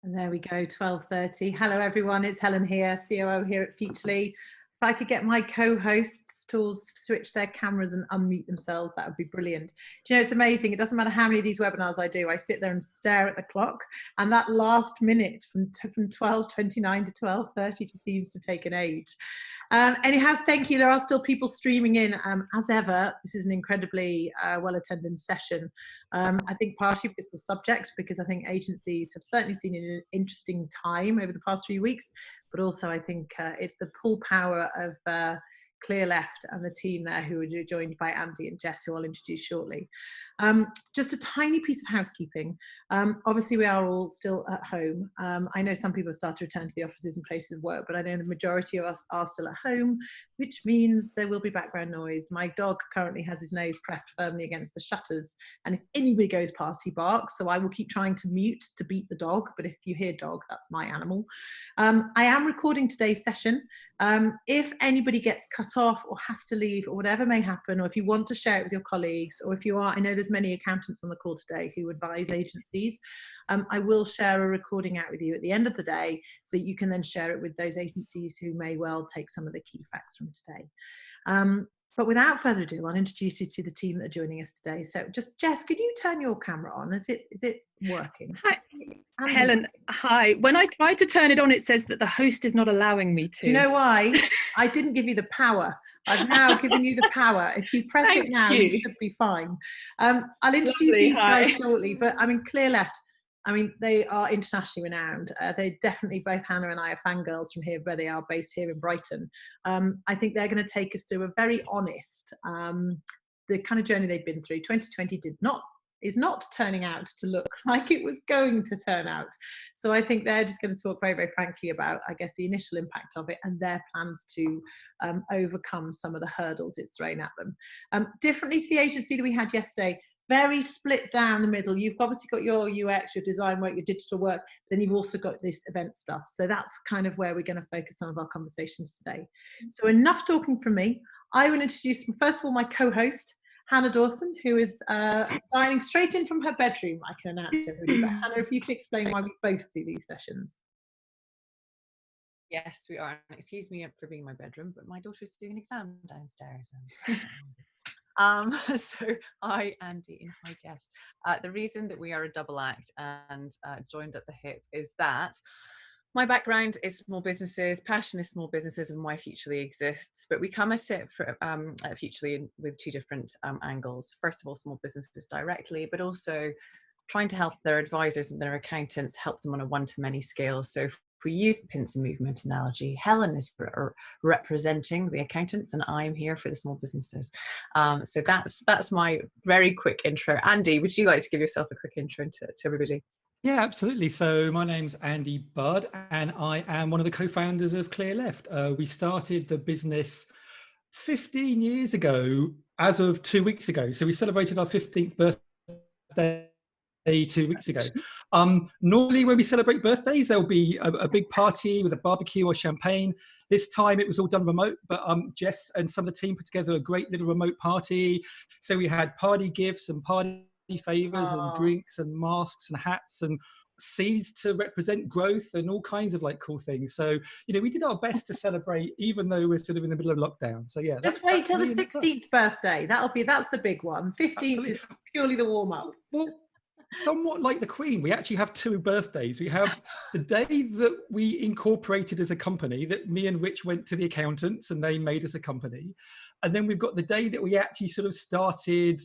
And there we go, 12:30. Hello, everyone. It's Helen here, COO here at Futurely. If I could get my co-hosts to all switch their cameras and unmute themselves, that would be brilliant. Do you know, it's amazing. It doesn't matter how many of these webinars I do. I sit there and stare at the clock, and that last minute from 12:29 to 12:30 just seems to take an age. Anyhow, thank you. There are still people streaming in. As ever, this is an incredibly well-attended session. I think partially because the subject, because I think agencies have certainly seen an interesting time over the past few weeks, but also I think it's the pull power of Clearleft and the team there, who are joined by Andy and Jess, who I'll introduce shortly. Just a tiny piece of housekeeping. Obviously, we are all still at home. I know some people start to return to the offices and places of work, but I know the majority of us are still at home, which means there will be background noise. My dog currently has his nose pressed firmly against the shutters, and if anybody goes past, he barks, so I will keep trying to mute to beat the dog, but if you hear dog, that's my animal. I am recording today's session. If anybody gets cut off or has to leave or whatever may happen, or if you want to share it with your colleagues, or if you are, I know there's many accountants on the call today who advise agencies, I will share a recording out with you at the end of the day so that you can then share it with those agencies who may well take some of the key facts from today. But without further ado, I'll introduce you to the team that are joining us today. So just, Jess, could you turn your camera on? Is it working? Hi, Helen, hi. When I tried to turn it on, it says that the host is not allowing me to. Do you know why? I didn't give you the power. I've now given you the power. If you press it now, you should be fine. I'll introduce these guys shortly, but I mean, Clearleft, I mean, they are internationally renowned. They definitely, both Hannah and I are fangirls from here, where they are based here in Brighton. I think they're going to take us through a very honest, the kind of journey they've been through. 2020 is not turning out to look like it was going to turn out. So I think they're just going to talk very, very frankly about, I guess, the initial impact of it and their plans to overcome some of the hurdles it's thrown at them. Differently to the agency that we had yesterday, very split down the middle. You've obviously got your UX, your design work, your digital work, then you've also got this event stuff. So that's kind of where we're going to focus some of our conversations today. So enough talking from me. I will introduce, first of all, my co-host, Hannah Dawson, who is dialing straight in from her bedroom, I can announce to everybody. But Hannah, if you could explain why we both do these sessions. Yes, we are. Excuse me for being in my bedroom, but my daughter's doing an exam downstairs. So hi, Andy, and hi, Jess. The reason that we are a double act and joined at the hip is that my background is small businesses, passion is small businesses, and why Futurely exists. But we come at it for, at Futurely with two different angles. First of all, small businesses directly, but also trying to help their advisors and their accountants, help them on a one-to-many scale. So if we use the pincer movement analogy, Helen is representing the accountants and I'm here for the small businesses. So that's my very quick intro. Andy, would you like to give yourself a quick intro to everybody? Yeah, absolutely. So my name's Andy Budd and I am one of the co-founders of Clearleft. We started the business 15 years ago as of 2 weeks ago. So we celebrated our 15th birthday 2 weeks ago. Normally when we celebrate birthdays, there'll be a big party with a barbecue or champagne. This time it was all done remote, but Jess and some of the team put together a great little remote party. So we had party gifts and party favors and drinks and masks and hats and seeds to represent growth and all kinds of like cool things. So, you know, we did our best to celebrate even though we're sort of in the middle of lockdown. So yeah, just wait till the 16th birthday. That's the big one. 15th is purely the warm up. Well, somewhat like the Queen, we actually have two birthdays. We have the day that we incorporated as a company, that me and Rich went to the accountants and they made us a company. And then we've got the day that we actually sort of started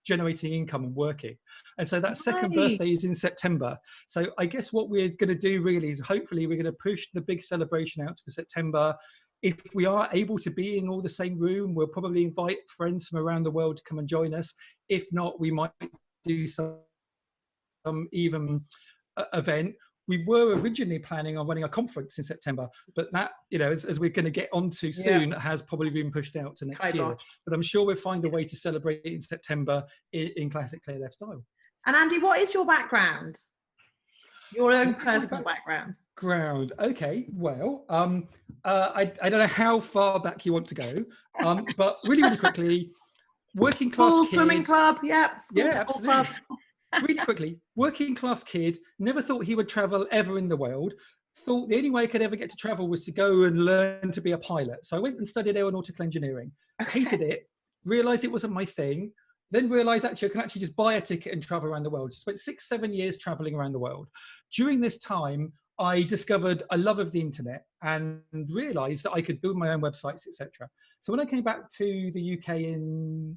generating income and working. And so that second birthday is in September. So I guess what we're going to do really is hopefully we're going to push the big celebration out to September. If we are able to be in all the same room, we'll probably invite friends from around the world to come and join us. If not, we might do some even event. We were originally planning on running a conference in September, but that, you know, as we're going to get onto soon, has probably been pushed out to next year. But I'm sure we'll find a way to celebrate it in September in classic Clearleft style. And Andy, what is your background? Your own personal background? Okay, well, I don't know how far back you want to go, but really, really quickly, working class School, kids. swimming club, school, absolutely. club. really quickly, working class kid, never thought he would travel ever in the world. Thought the only way I could ever get to travel was to go and learn to be a pilot. So I went and studied aeronautical engineering. Hated it, realized it wasn't my thing, then realized actually I can actually just buy a ticket and travel around the world. Just spent 6-7 years traveling around the world. During this time, I discovered a love of the internet and realized that I could build my own websites, etc. So when I came back to the UK in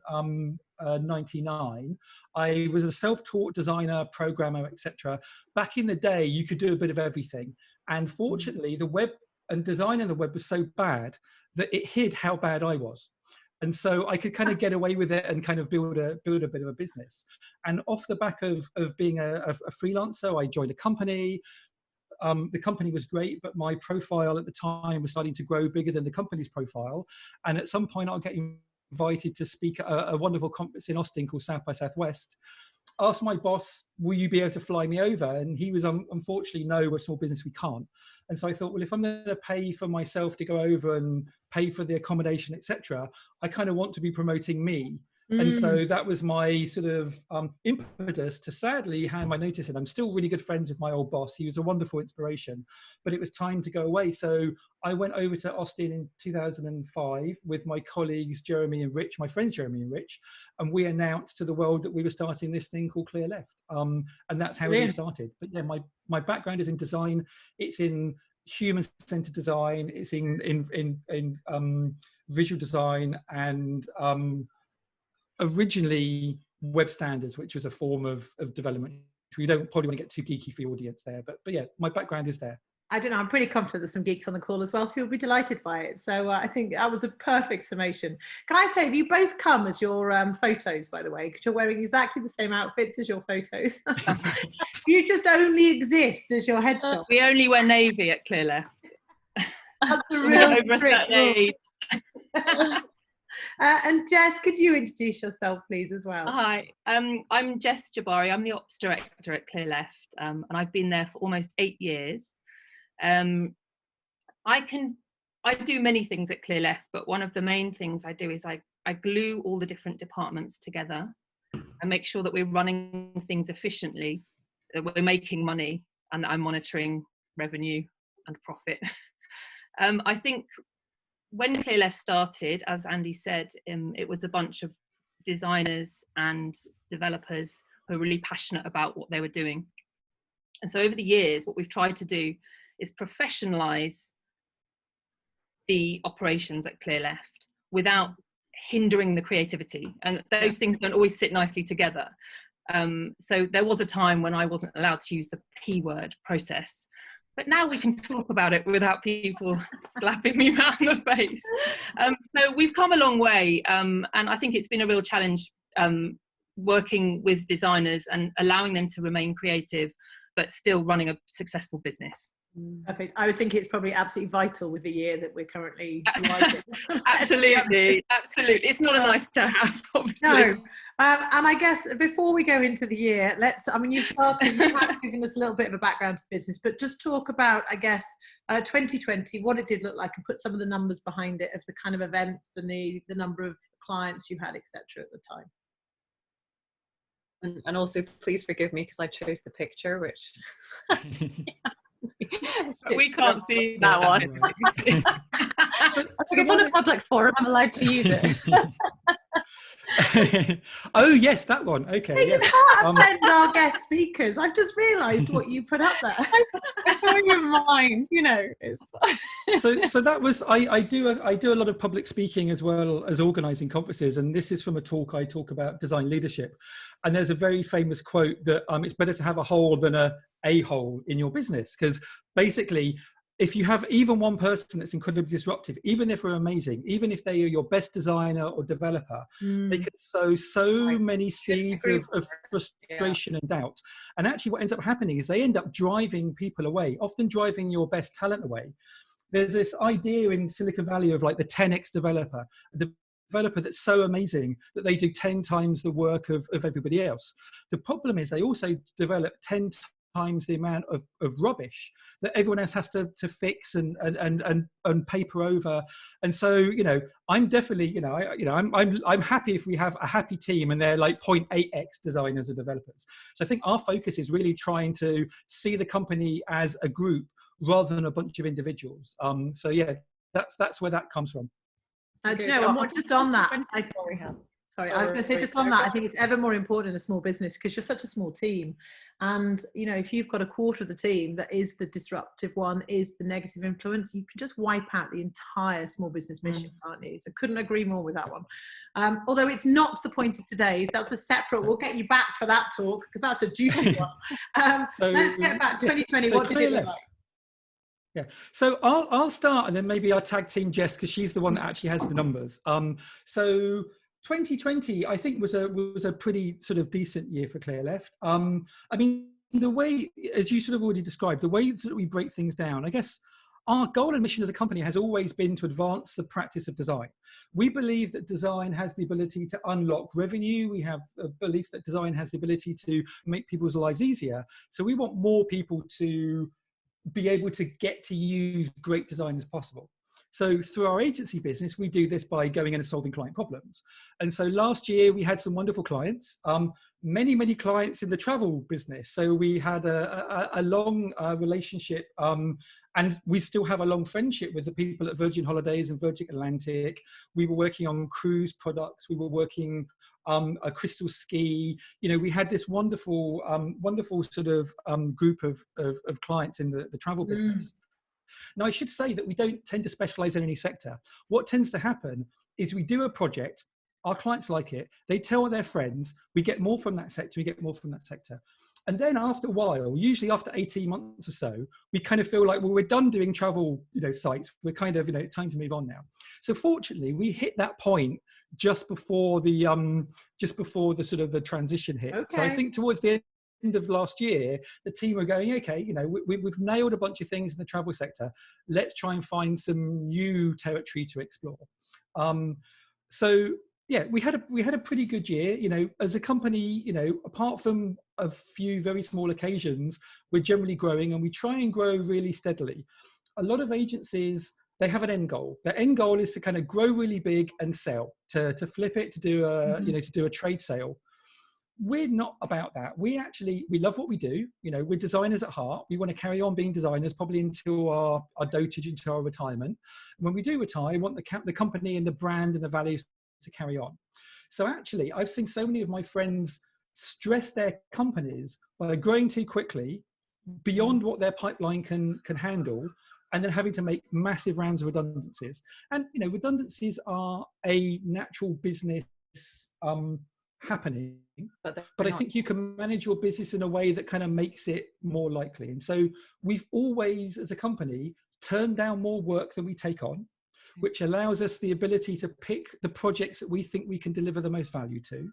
99, I was a self-taught designer, programmer, etc. Back in the day, you could do a bit of everything. And fortunately, the web and design in the web was so bad that it hid how bad I was. And so I could kind of get away with it and kind of build a bit of a business. And off the back of being a freelancer, I joined a company. The company was great, but my profile at the time was starting to grow bigger than the company's profile. And at some point, I'll get invited to speak at a wonderful conference in Austin called South by Southwest. Asked my boss, will you be able to fly me over? And he was, unfortunately, no, we're a small business, we can't. And so I thought, well, if I'm going to pay for myself to go over and pay for the accommodation, etc., I kind of want to be promoting me. And so that was my sort of impetus to sadly hand my notice in. I'm still really good friends with my old boss. He was a wonderful inspiration, but it was time to go away. So I went over to Austin in 2005 with my colleagues, Jeremy and Rich, my friends, Jeremy and Rich, and we announced to the world that we were starting this thing called Clearleft. And that's how it started. But yeah, my background is in design. It's in human-centered design. It's in visual design and originally web standards, which was a form of development. We don't probably want to get too geeky for the audience there, but yeah, my background is there. I don't know, I'm pretty confident there's some geeks on the call as well, so you'll be delighted by it. So I think that was a perfect summation. Can I say, have you both come as your photos, by the way, because you're wearing exactly the same outfits as your photos? Do you just only exist as your headshot? We only wear navy at Clearleft. That's the real Over a strict certain rule. age. And Jess, could you introduce yourself, please, as well? Hi, I'm Jess Jabari. I'm the Ops Director at Clearleft, and I've been there for almost 8 years. I do many things at Clearleft, but one of the main things I do is I glue all the different departments together and make sure that we're running things efficiently, that we're making money, and that I'm monitoring revenue and profit. I think when Clearleft started, as Andy said, it was a bunch of designers and developers who were really passionate about what they were doing. And so over the years, what we've tried to do is professionalize the operations at Clearleft without hindering the creativity. And those things don't always sit nicely together. So there was a time when I wasn't allowed to use the P word, process. But now we can talk about it without people slapping me around the face. So we've come a long way. And I think it's been a real challenge working with designers and allowing them to remain creative, but still running a successful business. Perfect. I would think it's probably absolutely vital with the year that we're currently writing. Absolutely. It's not a nice to have, obviously. No. And I guess before we go into the year, you have given us a little bit of a background to the business, but just talk about, I guess, 2020, what it did look like, and put some of the numbers behind it of the kind of events and the number of clients you had, etc. at the time. And also, please forgive me because I chose the picture, which we can't see that one. It's on a public forum, I'm allowed to use it. Oh yes, that one. Okay. Hey, yes. You can't offend our guest speakers. I've just realised what you put up there. I saw your mind, it's fine. So that was I do a lot of public speaking as well as organising conferences, and this is from a talk I talk about design leadership. And there's a very famous quote that it's better to have a hole than a hole in your business, because basically, if you have even one person that's incredibly disruptive, even if they're amazing, even if they are your best designer or developer, they can sow so many seeds of frustration and doubt. And actually what ends up happening is they end up driving people away, often driving your best talent away. There's this idea in Silicon Valley of like the 10x developer, the developer that's so amazing that they do 10 times the work of everybody else. The problem is they also develop 10 times the amount of rubbish that everyone else has to fix and paper over. And so, you know, I'm definitely, I'm happy if we have a happy team and they're like 0.8x designers or developers. So I think our focus is really trying to see the company as a group rather than a bunch of individuals. So yeah, that's where that comes from. Do you know what? Just on that, Sorry, I was going to say, just on that, I think it's ever more important in a small business because you're such a small team. And, you know, if you've got a quarter of the team that is the disruptive one, is the negative influence, you can just wipe out the entire small business mission, can't you? So couldn't agree more with that one. Although it's not the point of today's, that's a separate, we'll get you back for that talk because that's a juicy one. So, let's get back, 2020, what did it look like? Yeah, so I'll start and then maybe I'll tag team Jess because she's the one that actually has the numbers. So 2020, I think was a pretty sort of decent year for Clearleft. I mean, the way, as you sort of already described, the way that we break things down, I guess our goal and mission as a company has always been to advance the practice of design. We believe that design has the ability to unlock revenue. We have a belief that design has the ability to make people's lives easier. So we want more people to be able to get to use great design as possible. So through our agency business, we do this by going in and solving client problems. And so last year we had some wonderful clients, many clients in the travel business. So we had a long relationship and we still have a long friendship with the people at Virgin Holidays and Virgin Atlantic. We were working on cruise products. We were working a crystal ski. You know, we had this wonderful sort of group of clients in the travel business. Now, I should say that we don't tend to specialize in any sector. What tends to happen is we do a project, our clients like it, they tell their friends, we get more from that sector, we get more from that sector. And then after a while, usually after 18 months or so, we kind of feel like, well, we're done doing travel, sites. We're kind of, time to move on now. So fortunately, we hit that point just before the sort of the transition hit. Okay. So I think towards the end of last year, the team were going, okay, we've nailed a bunch of things in the travel sector. Let's try and find some new territory to explore. So yeah, we had a pretty good year. As a company, apart from a few very small occasions, we're generally growing, and we try and grow really steadily. A lot of agencies, they have an end goal. Their end goal is to kind of grow really big and sell, to flip it, to do a to do a trade sale. We're not about that. We love what we do. We're designers at heart. We want to carry on being designers probably until our dotage, until our retirement. And when we do retire, we want the company and the brand and the values to carry on. So actually, I've seen so many of my friends stress their companies by growing too quickly beyond what their pipeline can handle, and then having to make massive rounds of redundancies. And redundancies are a natural business happening, but I think you can manage your business in a way that kind of makes it more likely. And so we've always, as a company, turned down more work than we take on, which allows us the ability to pick the projects that we think we can deliver the most value to.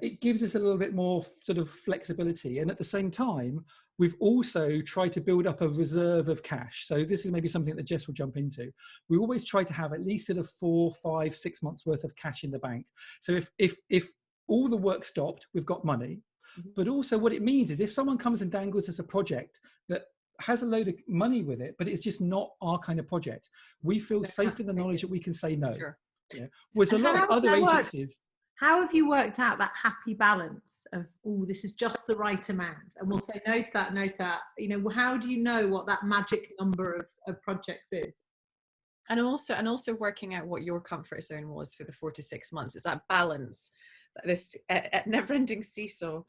It gives us a little bit more sort of flexibility. And at the same time, we've also tried to build up a reserve of cash. So this is maybe something that Jess will jump into. We always try to have at least sort of 4, 5, 6 months worth of cash in the bank. So if all the work stopped, we've got money. But also what it means is if someone comes and dangles us a project that has a load of money with it, but it's just not our kind of project, we feel safe in the knowledge that we can say no. Sure. Yeah. Whereas a lot of other agencies... How have you worked out that happy balance of, oh, this is just the right amount, and we'll say no to that, no to that? How do you know what that magic number of projects is? And also working out what your comfort zone was for the 4 to 6 months. It's that balance, this never-ending seesaw.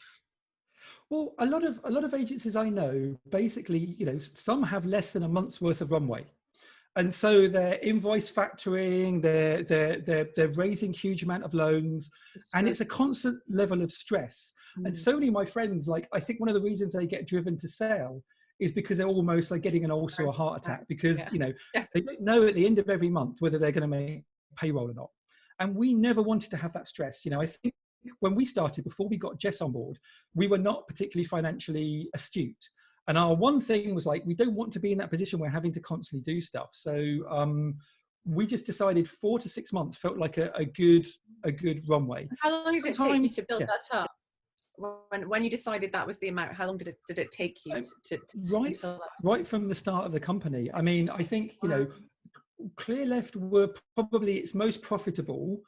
Well, a lot of agencies I know, basically, some have less than a month's worth of runway. And so they're invoice factoring, they're raising huge amount of loans, and it's a constant level of stress. And so many of my friends, I think one of the reasons they get driven to sell is because they're almost like getting an ulcer or a heart attack, because they don't know at the end of every month whether they're going to make payroll or not. And we never wanted to have that stress. I think when we started, before we got Jess on board, we were not particularly financially astute. And our one thing was we don't want to be in that position where having to constantly do stuff. So we just decided 4 to 6 months felt like a good runway. How long did it take you to build that up? when you decided that was the amount, how long did it take you to right from the start of the company? I mean, I think, you know, Clearleft were probably its most profitable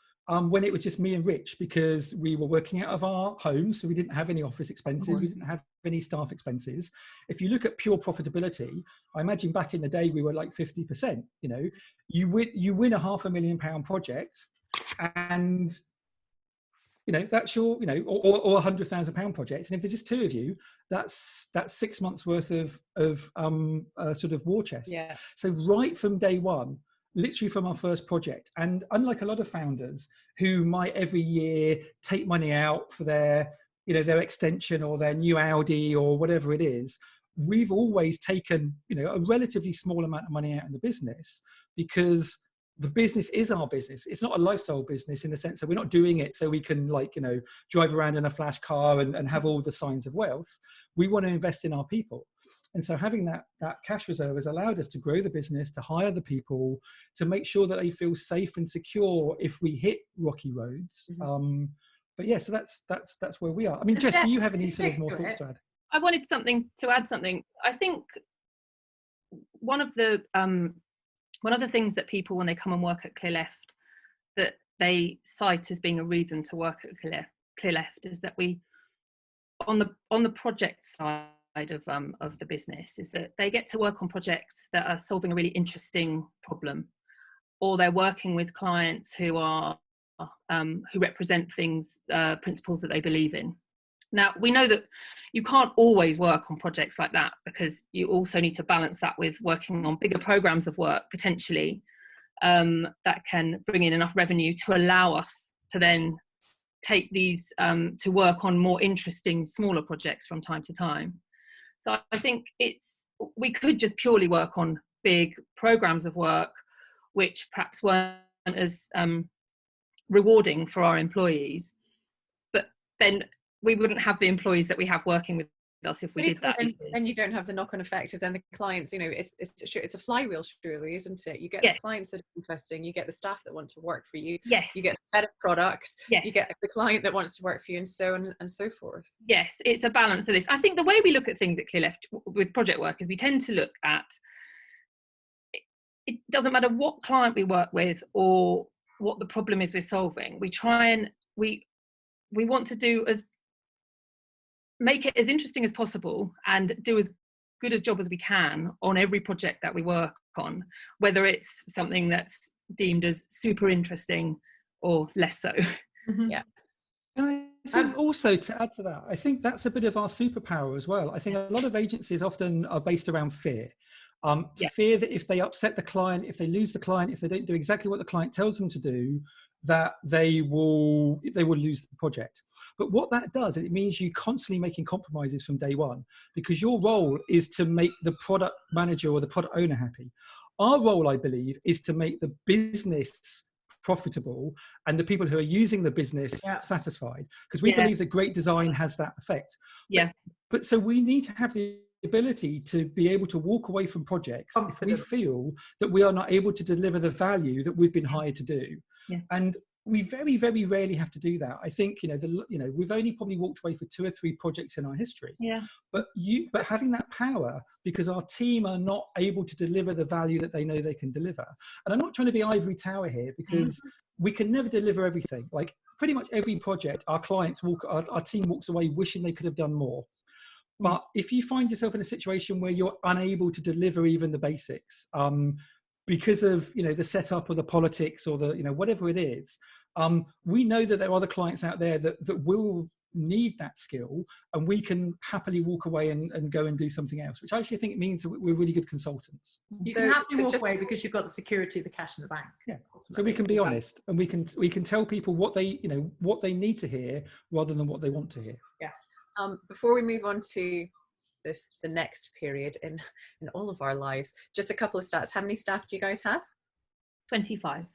when it was just me and Rich, because we were working out of our home, so we didn't have any office expenses, we didn't have any staff expenses. If you look at pure profitability, I imagine back in the day we were like 50%. You know, you win a £500,000 project, and you know that's your, you know, or £100,000 project, and if there's just two of you, that's 6 months worth of sort of war chest. Yeah. So right from day one, literally from our first project, and unlike a lot of founders who might every year take money out for their, you know, their extension or their new Audi or whatever it is, we've always taken, you know, a relatively small amount of money out in the business, because the business is our business. It's not a lifestyle business in the sense that we're not doing it so we can, like, you know, drive around in a flash car and have all the signs of wealth. We want to invest in our people. And so having that cash reserve has allowed us to grow the business, to hire the people, to make sure that they feel safe and secure if we hit rocky roads. But yeah, so that's where we are. I mean, Jess, do you have any sort of more thoughts to add? I wanted to add something. I think one of the things that people, when they come and work at Clearleft, that they cite as being a reason to work at Clearleft is that we, on the project side of the business, is that they get to work on projects that are solving a really interesting problem, or they're working with clients who are who represent things, principles that they believe in. Now, we know that you can't always work on projects like that, because you also need to balance that with working on bigger programs of work, potentially, that can bring in enough revenue to allow us to then take these to work on more interesting, smaller projects from time to time. So I think we could just purely work on big programs of work, which perhaps weren't as rewarding for our employees, but then we wouldn't have the employees that we have working with us if we did that. And you don't have the knock-on effect of then the clients, you know, it's a flywheel, surely, isn't it? You get the clients that are interesting, you get the staff that want to work for you, you get the better product, you get the client that wants to work for you, and so on and so forth. Yes, it's a balance of this. I think the way we look at things at Clearleft with project work is we tend to look at, it doesn't matter what client we work with or what the problem is we're solving, we try and we want to make it as interesting as possible and do as good a job as we can on every project that we work on, whether it's something that's deemed as super interesting or less so. Yeah. And I think also, to add to that, I think that's a bit of our superpower as well. I think a lot of agencies often are based around fear. Fear that if they upset the client, if they lose the client, if they don't do exactly what the client tells them to do, that they will lose the project. But what that does, it means you constantly making compromises from day one, because your role is to make the product manager or the product owner happy. Our role, I believe, is to make the business profitable and the people who are using the business satisfied, because we believe that great design has that effect. But so we need to have the ability to be able to walk away from projects if we feel that we are not able to deliver the value that we've been hired to do. And we very, very rarely have to do that. I think, we've only probably walked away for 2 or 3 projects in our history. But having that power, because our team are not able to deliver the value that they know they can deliver. And I'm not trying to be ivory tower here, because we can never deliver everything. Like pretty much every project, our team walks away wishing they could have done more. But if you find yourself in a situation where you're unable to deliver even the basics, because of the setup or the politics or the whatever it is, we know that there are other clients out there that will need that skill, and we can happily walk away and go and do something else, which I actually think means that we're really good consultants. You can happily walk away because you've got the security of the cash in the bank. So we can be honest, and we can tell people what they need to hear rather than what they want to hear. Before we move on to the next period in all of our lives, just a couple of stats. How many staff do you guys have? 25.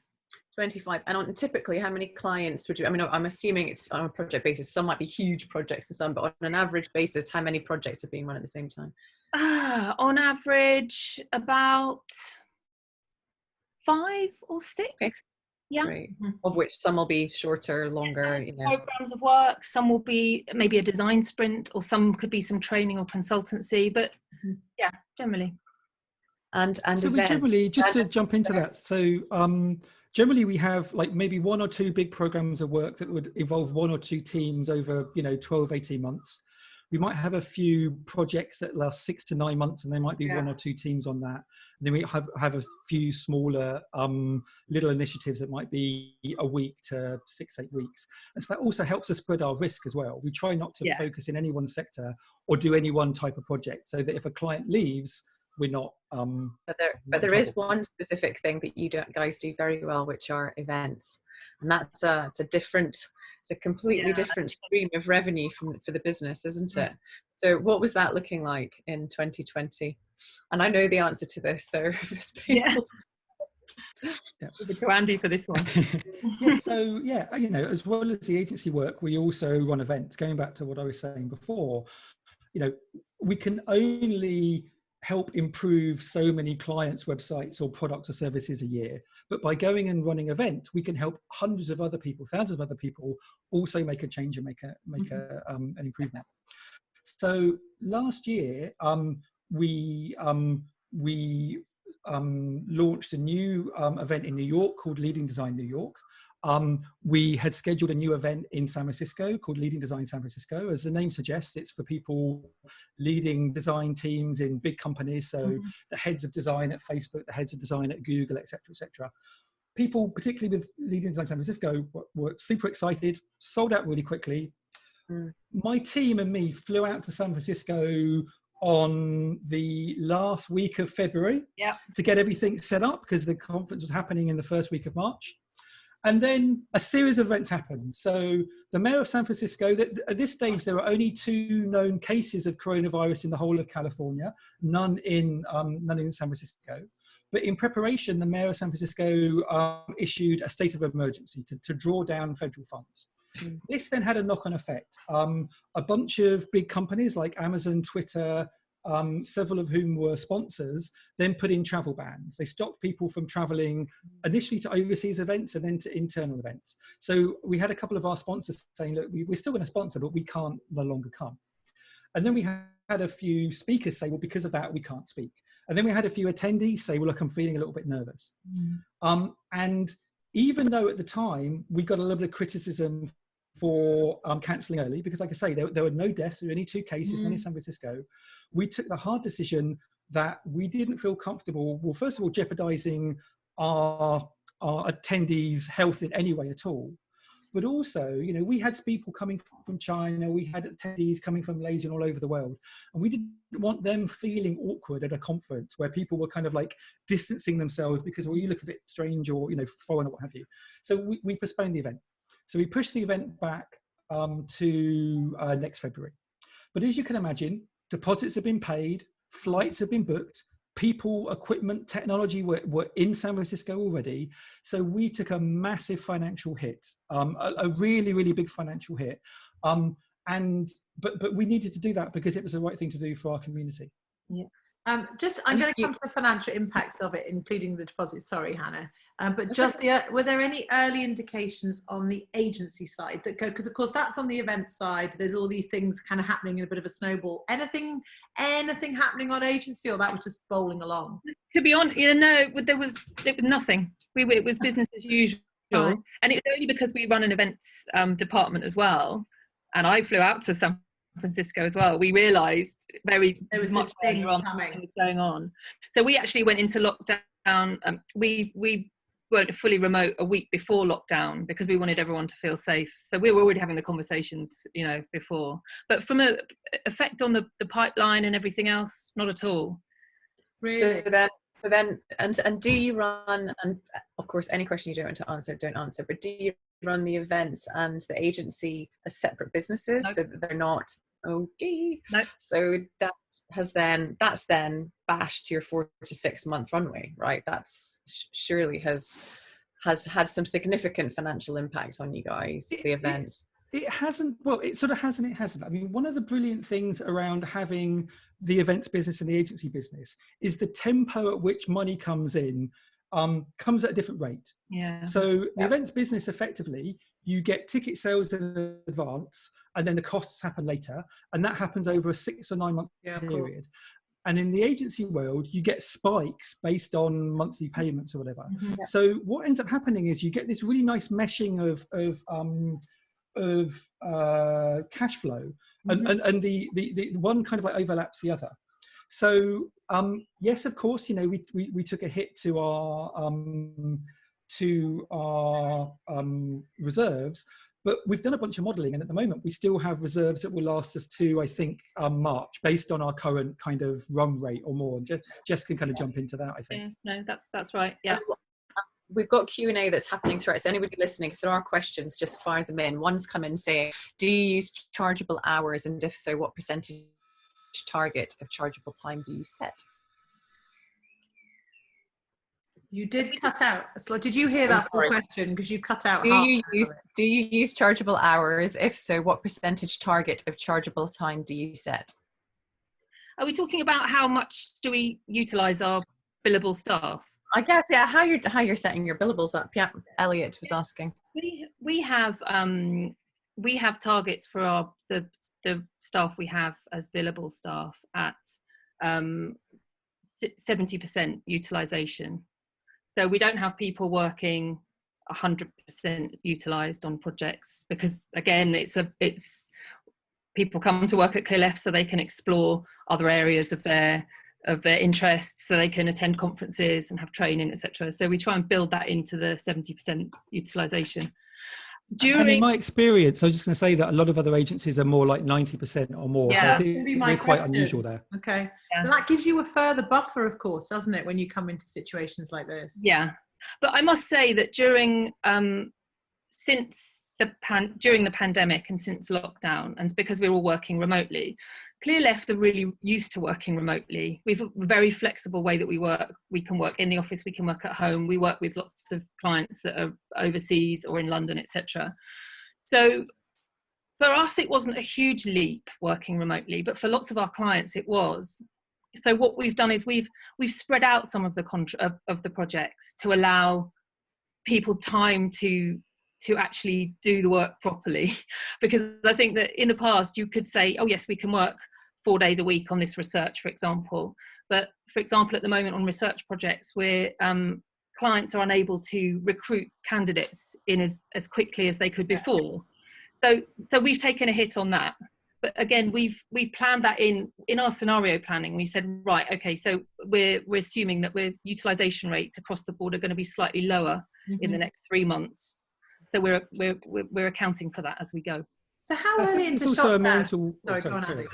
25. And typically, how many clients would you, I'm assuming it's on a project basis. Some might be huge projects and some, but on an average basis, how many projects are being run at the same time? On average, about 5 or 6. Okay. Yeah. Great. Of which some will be shorter, longer, you know. Programs of work, some will be maybe a design sprint, or some could be some training or consultancy, but yeah, generally. And so we events. generally, just to jump into that, so generally we have like maybe 1 or 2 big programs of work that would involve 1 or 2 teams over, you know, 12, 18 months. We might have a few projects that last 6 to 9 months, and there might be 1 or 2 teams on that. And then we have a few smaller little initiatives that might be a week to 6, 8 weeks. And so that also helps us spread our risk as well. We try not to focus in any one sector or do any one type of project, so that if a client leaves, we're not. But there is one specific thing that you guys do very well, which are events, and that's it's a completely different stream of revenue for the business, isn't it? So what was that looking like in 2020? And I know the answer to this, so to Andy for this one. So you know, as well as the agency work, we also run events. Going back to what I was saying before, you know, we can only help improve so many clients' websites or products or services a year, but by going and running events, we can help hundreds of other people, thousands of other people, also make a change and make an improvement. So last year, we launched a new event in New York called Leading Design New York. We had scheduled a new event in San Francisco called Leading Design San Francisco. As the name suggests, it's for people leading design teams in big companies. So the heads of design at Facebook, the heads of design at Google, etc., etc. People, particularly with Leading Design San Francisco, were super excited, sold out really quickly. My team and me flew out to San Francisco on the last week of February to get everything set up, because the conference was happening in the first week of March. And then a series of events happened. So the mayor of San Francisco, at this stage, there were only 2 known cases of coronavirus in the whole of California, none in San Francisco. But in preparation, the mayor of San Francisco issued a state of emergency to draw down federal funds. This then had a knock-on effect. A bunch of big companies like Amazon, Twitter, several of whom were sponsors, then put in travel bans. They stopped people from traveling initially to overseas events and then to internal events. So we had a couple of our sponsors saying, look, we're still going to sponsor, but we can't no longer come. And then we had a few speakers say, well, because of that, we can't speak. And then we had a few attendees say, well, look, I'm feeling a little bit nervous. And even though at the time we got a little bit of criticism for cancelling early, because like I say, there were no deaths, there were only 2 cases, none in San Francisco. We took the hard decision that we didn't feel comfortable, well, first of all, jeopardizing our attendees' health in any way at all. But also, you know, we had people coming from China, we had attendees coming from Malaysia and all over the world. And we didn't want them feeling awkward at a conference where people were kind of like distancing themselves because, well, you look a bit strange or, you know, foreign or what have you. So we postponed the event. So we pushed the event back to next February. But as you can imagine, deposits have been paid, flights have been booked, people, equipment, technology were in San Francisco already. So we took a massive financial hit, a really, really big financial hit. But we needed to do that because it was the right thing to do for our community. Yeah. I'm going to come to the financial impacts of it, including the deposits. Sorry, Hannah. But just were there any early indications on the agency side? Because of course that's on the event side. There's all these things kind of happening in a bit of a snowball. Anything happening on agency, or that was just bowling along? To be honest, no, it was nothing. It was business as usual, and it was only because we run an events department as well, and I flew out to San Francisco as well. We realized there was much earlier on something was going on, so we actually went into lockdown. We weren't fully remote a week before lockdown because we wanted everyone to feel safe, so we were already having the conversations, you know, before. But from a effect on the pipeline and everything else, not at all. Really? So then and do you run, and of course any question you don't want to answer, don't answer, but do you run the events and the agency as separate businesses? Nope. So that they're not okay? Nope. So that's then bashed your 4 to 6 month runway, right? That's surely has had some significant financial impact on you guys, the event. It hasn't, well, it sort of has and it hasn't. I mean, one of the brilliant things around having the events business and the agency business is the tempo at which money comes in comes at a different rate. Yeah. So the events business, effectively, you get ticket sales in advance, and then the costs happen later, and that happens over a 6 or 9 month period. And in the agency world, you get spikes based on monthly payments or whatever. So what ends up happening is you get this really nice meshing of cash flow, and the one kind of like overlaps the other. So yes, of course, you know, we took a hit to our reserves, but we've done a bunch of modelling, and at the moment we still have reserves that will last us to, I think, March, based on our current kind of run rate or more. Jess can kind of jump into that, I think. Yeah, no, that's right. Yeah. We've got Q&A that's happening throughout. So anybody listening, if there are questions, just fire them in. One's come in saying, do you use chargeable hours? And if so, what percentage target of chargeable time do you set? You did cut out. So did you hear that full question? Because you cut out. Do you use chargeable hours? If so, what percentage target of chargeable time do you set? Are we talking about how much do we utilise our billable staff? I guess, yeah. How you're setting your billables up? Yeah, Elliot was asking. We have targets for the staff we have as billable staff at 70% utilisation. So we don't have people working 100% utilised on projects, because again, it's people come to work at Clearleft so they can explore other areas of their interests, so they can attend conferences and have training, etc. So we try and build that into the 70% utilisation. And in my experience, I was just going to say that a lot of other agencies are more like 90% or more. Yeah, so I think we're quite unusual there. Okay. Yeah. So that gives you a further buffer, of course, doesn't it, when you come into situations like this? Yeah. But I must say that during during the pandemic and since lockdown, and because we're all working remotely, Clearleft are really used to working remotely. We've a very flexible way that we work. We can work in the office, we can work at home. We work with lots of clients that are overseas or in London, etc. So for us, it wasn't a huge leap working remotely, but for lots of our clients, it was. So what we've done is we've spread out some of the projects to allow people time to actually do the work properly. Because I think that in the past you could say, oh yes, we can work 4 days a week on this research, for example. But for example, at the moment on research projects, where clients are unable to recruit candidates in as quickly as they could before. So we've taken a hit on that. But again, we've planned that in our scenario planning. We said, right, okay, so we're assuming that utilisation rates across the board are going to be slightly lower in the next 3 months. So we're accounting for that as we go. So how early into shutdown? Sorry, go on, Andy.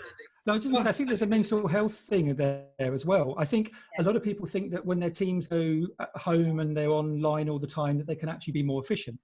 No, I think there's a mental health thing there as well. I think a lot of people think that when their teams go at home and they're online all the time, that they can actually be more efficient.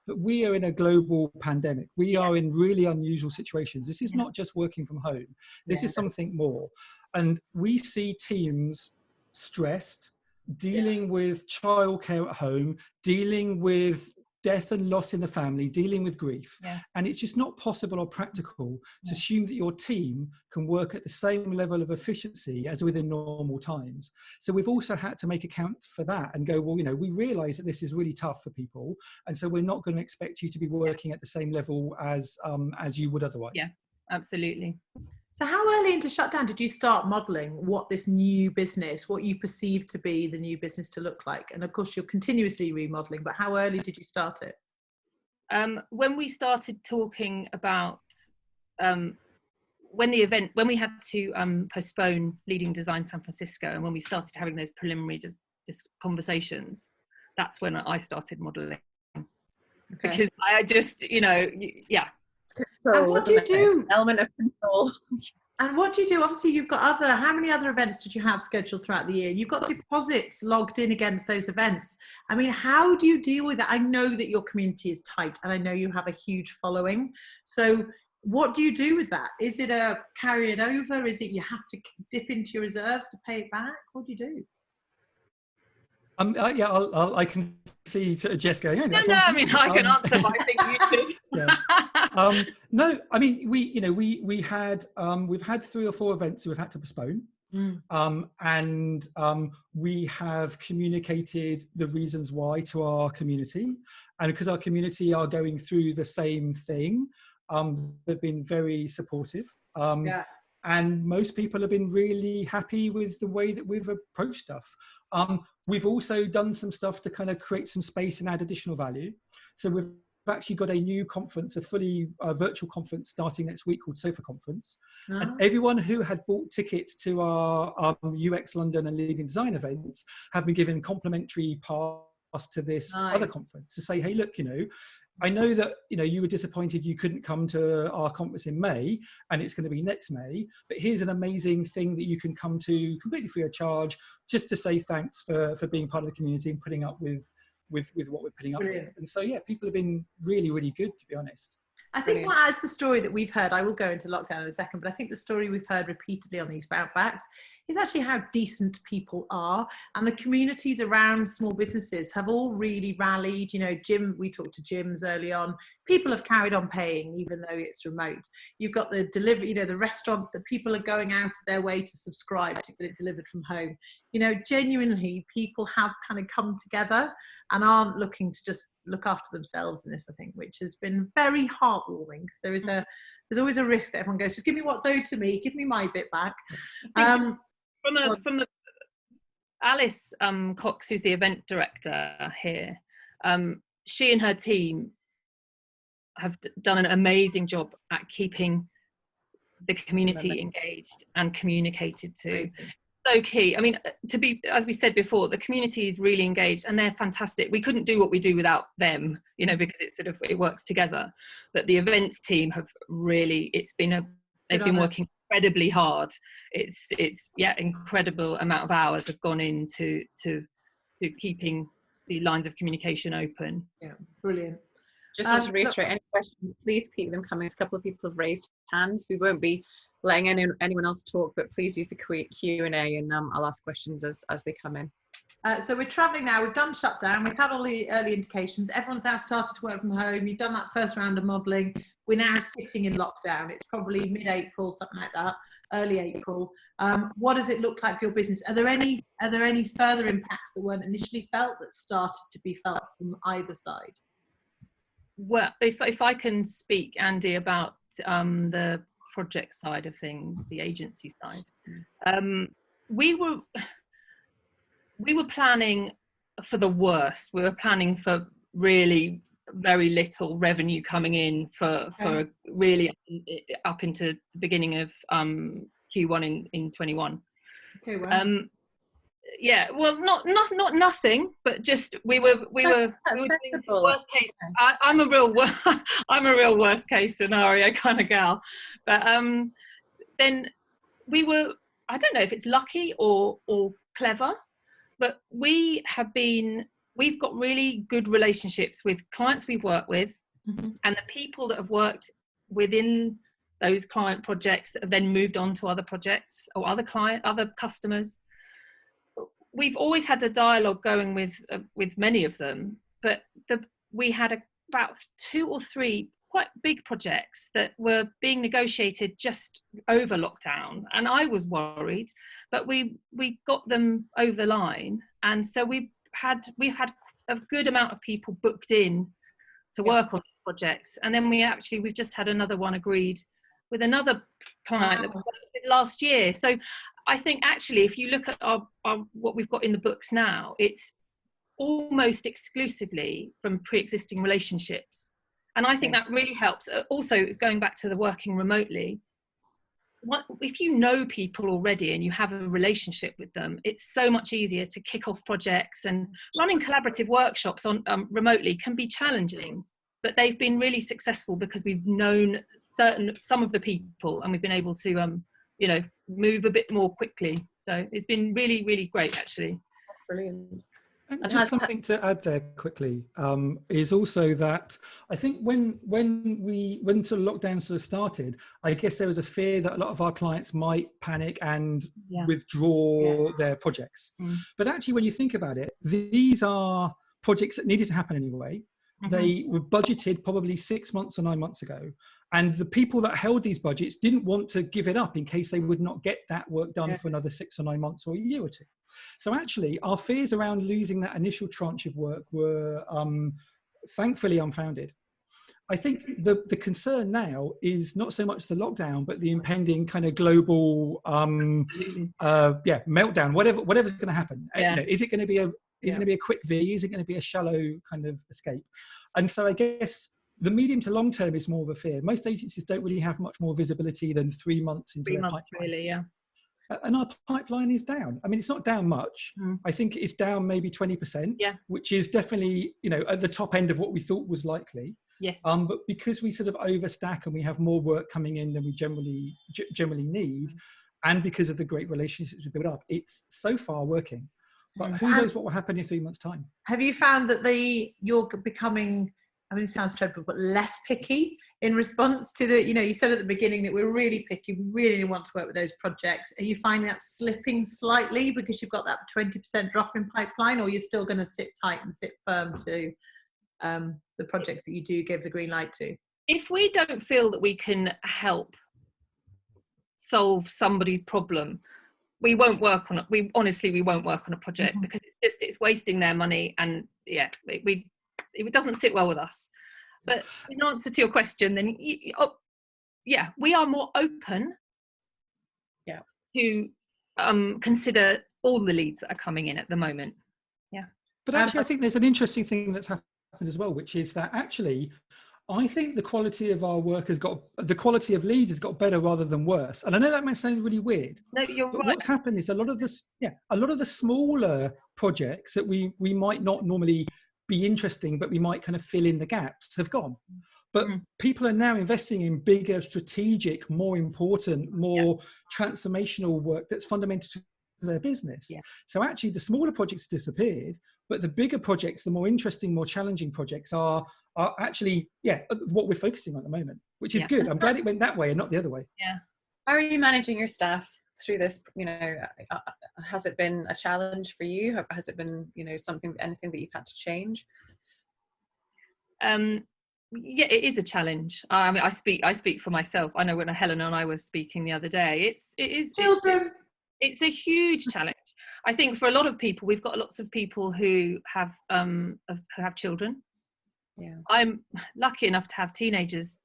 But we are in a global pandemic. We are in really unusual situations. This is not just working from home. This is something more. And we see teams stressed, dealing with childcare at home, dealing with death and loss in the family, dealing with grief. And it's just not possible or practical to assume that your team can work at the same level of efficiency as within normal times. So we've also had to make account for that and go, well, you know, we realize that this is really tough for people. And so we're not going to expect you to be working at the same level as you would otherwise. Yeah, absolutely. So how early into shutdown did you start modelling what this new business, what you perceive to be the new business to look like? And of course, you're continuously remodelling, but how early did you start it? When we started talking about, when we had to postpone Leading Design San Francisco, and when we started having those preliminary conversations, that's when I started modelling. Okay. Because I just, you know, yeah. Control, and what do you do? Element of control. And what do you do? Obviously, you've got how many other events did you have scheduled throughout the year? You've got deposits logged in against those events. I mean, how do you deal with that? I know that your community is tight, and I know you have a huge following. So what do you do with that? Is it a carry it over? Is it you have to dip into your reserves to pay it back? What do you do? I can see Jess going. No, I mean, I can answer, but I think you should. No, I mean, we've had 3 or 4 events we've had to postpone. And we have communicated the reasons why to our community, and because our community are going through the same thing, they've been very supportive. And most people have been really happy with the way that we've approached stuff. We've also done some stuff to kind of create some space and add additional value. So we've actually got a new conference, a fully virtual conference starting next week called Sofa Conference. And everyone who had bought tickets to our UX London and Leading Design events have been given complimentary pass to this other conference to say, hey, look, you know, I know that, you know, you were disappointed you couldn't come to our conference in May, and it's going to be next May, but here's an amazing thing that you can come to completely free of charge, just to say thanks for being part of the community and putting up with what we're putting up with. And so, yeah, people have been really, really good, to be honest. I think as the story that we've heard, I will go into lockdown in a second, but I think the story we've heard repeatedly on these bounce backs is actually how decent people are, and the communities around small businesses have all really rallied. You know, Jim, we talked to gyms early on. People have carried on paying even though it's remote. You've got the delivery, you know, the restaurants that people are going out of their way to subscribe to get it delivered from home. You know, genuinely, people have kind of come together and aren't looking to just look after themselves in this, I think, which has been very heartwarming, because there's always a risk that everyone goes, just give me what's owed to me, give me my bit back. From Alice Cox, who's the event director here, she and her team have done an amazing job at keeping the community engaged and communicated to. So key. I mean, as we said before, the community is really engaged and they're fantastic. We couldn't do what we do without them, you know, because it works together. But the events team have really, they've been working incredibly hard. It's incredible amount of hours have gone into keeping the lines of communication open. Yeah, brilliant. Just want to reiterate, any questions, please keep them coming. A couple of people have raised hands. We won't be letting anyone else talk, but please use the Q&A, and I'll ask questions as they come in. So we're traveling now. We've done shutdown. We've had all the early indications. Everyone's now started to work from home. You've done that first round of modelling. We're now sitting in lockdown. It's probably mid-April, something like that, early April. What does it look like for your business? Are there any further impacts that weren't initially felt that started to be felt from either side? Well, if I can speak, Andy, about the project side of things, the agency side, we were planning for the worst. We were planning for really very little revenue coming in for really up into the beginning of Q1 in 21. Okay, well. Yeah, well, not nothing, but just we were sensible. Worst case. I'm a real worst case scenario kind of gal, but then we were, I don't know if it's lucky or clever, but we've got really good relationships with clients we've worked with, and the people that have worked within those client projects that have then moved on to other projects or other customers. We've always had a dialogue going with many of them, but we had about 2 or 3 quite big projects that were being negotiated just over lockdown, and I was worried, but we got them over the line, and so we've had a good amount of people booked in to work on these projects, and then we've just had another one agreed with another client that we worked with last year. So I think actually, if you look at our what we've got in the books now, it's almost exclusively from pre-existing relationships. And I think that really helps. Also, going back to the working remotely, if you know people already and you have a relationship with them, it's so much easier to kick off projects, and running collaborative workshops on remotely can be challenging. But they've been really successful because we've known some of the people, and we've been able to, move a bit more quickly. So it's been really, really great, actually. Brilliant. And just something to add there quickly is also that I think when sort of lockdown sort of started, I guess there was a fear that a lot of our clients might panic and withdraw their projects. But actually, when you think about it, these are projects that needed to happen anyway. They were budgeted probably 6 months or 9 months ago, And the people that held these budgets didn't want to give it up in case they would not get that work done for another 6 or 9 months or a year or two. So actually, our fears around losing that initial tranche of work were thankfully unfounded. I think the concern now is not so much the lockdown, but the impending kind of global meltdown, whatever's going to happen. Yeah. You know, is it going to be a quick V? Is it going to be a shallow kind of escape? And so I guess the medium to long term is more of a fear. Most agencies don't really have much more visibility than 3 months into their pipeline. Really, yeah. And our pipeline is down. I mean, it's not down much. I think it's down maybe 20%, which is definitely, you know, at the top end of what we thought was likely. Yes. But because we sort of overstack and we have more work coming in than we generally need, and because of the great relationships we built up, it's so far working. But who knows what will happen in 3 months' time? Have you found that you're becoming, I mean, it sounds dreadful, but less picky in response to the, you know, you said at the beginning that we're really picky, we really want to work with those projects. Are you finding that slipping slightly because you've got that 20% drop in pipeline, or you're still going to sit tight and sit firm to the projects that you do give the green light to? If we don't feel that we can help solve somebody's problem, we won't work on it. We won't work on a project because it's wasting their money, and it doesn't sit well with us. But in answer to your question, then we are more open to consider all the leads that are coming in at the moment. Yeah. But actually, I think there's an interesting thing that's happened as well, which is that actually, I think the quality of our work the quality of leads has got better rather than worse. And I know that might sound really weird. No, you're but right. What's happened is a lot of the smaller projects that we might not normally be interesting, but we might kind of fill in the gaps, have gone. But people are now investing in bigger, strategic, more important, more transformational work that's fundamental to their business. Yeah. So actually the smaller projects disappeared, but the bigger projects, the more interesting, more challenging projects are actually, what we're focusing on at the moment, which is good. I'm glad it went that way and not the other way. Yeah. How are you managing your staff through this? You know, has it been a challenge for you? Has it been, you know, anything that you've had to change? Yeah, it is a challenge. I mean, I speak for myself. I know when Helen and I were speaking the other day, it is children. It's a huge challenge. I think for a lot of people, we've got lots of people who have children. Yeah. I'm lucky enough to have teenagers,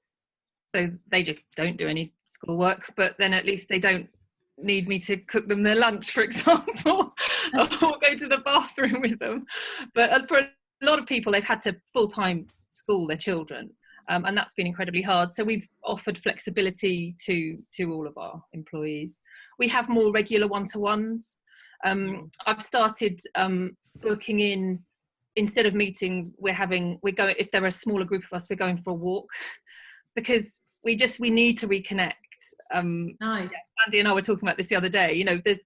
so they just don't do any schoolwork, but then at least they don't need me to cook them their lunch, for example, or go to the bathroom with them. But for a lot of people, they've had to full-time school their children, and that's been incredibly hard. So we've offered flexibility to all of our employees. We have more regular one-to-ones. I've started booking in, instead of meetings, we're going, if there are a smaller group of us, we're going for a walk, because we need to reconnect. Nice. Andy and I were talking about this the other day. You know, the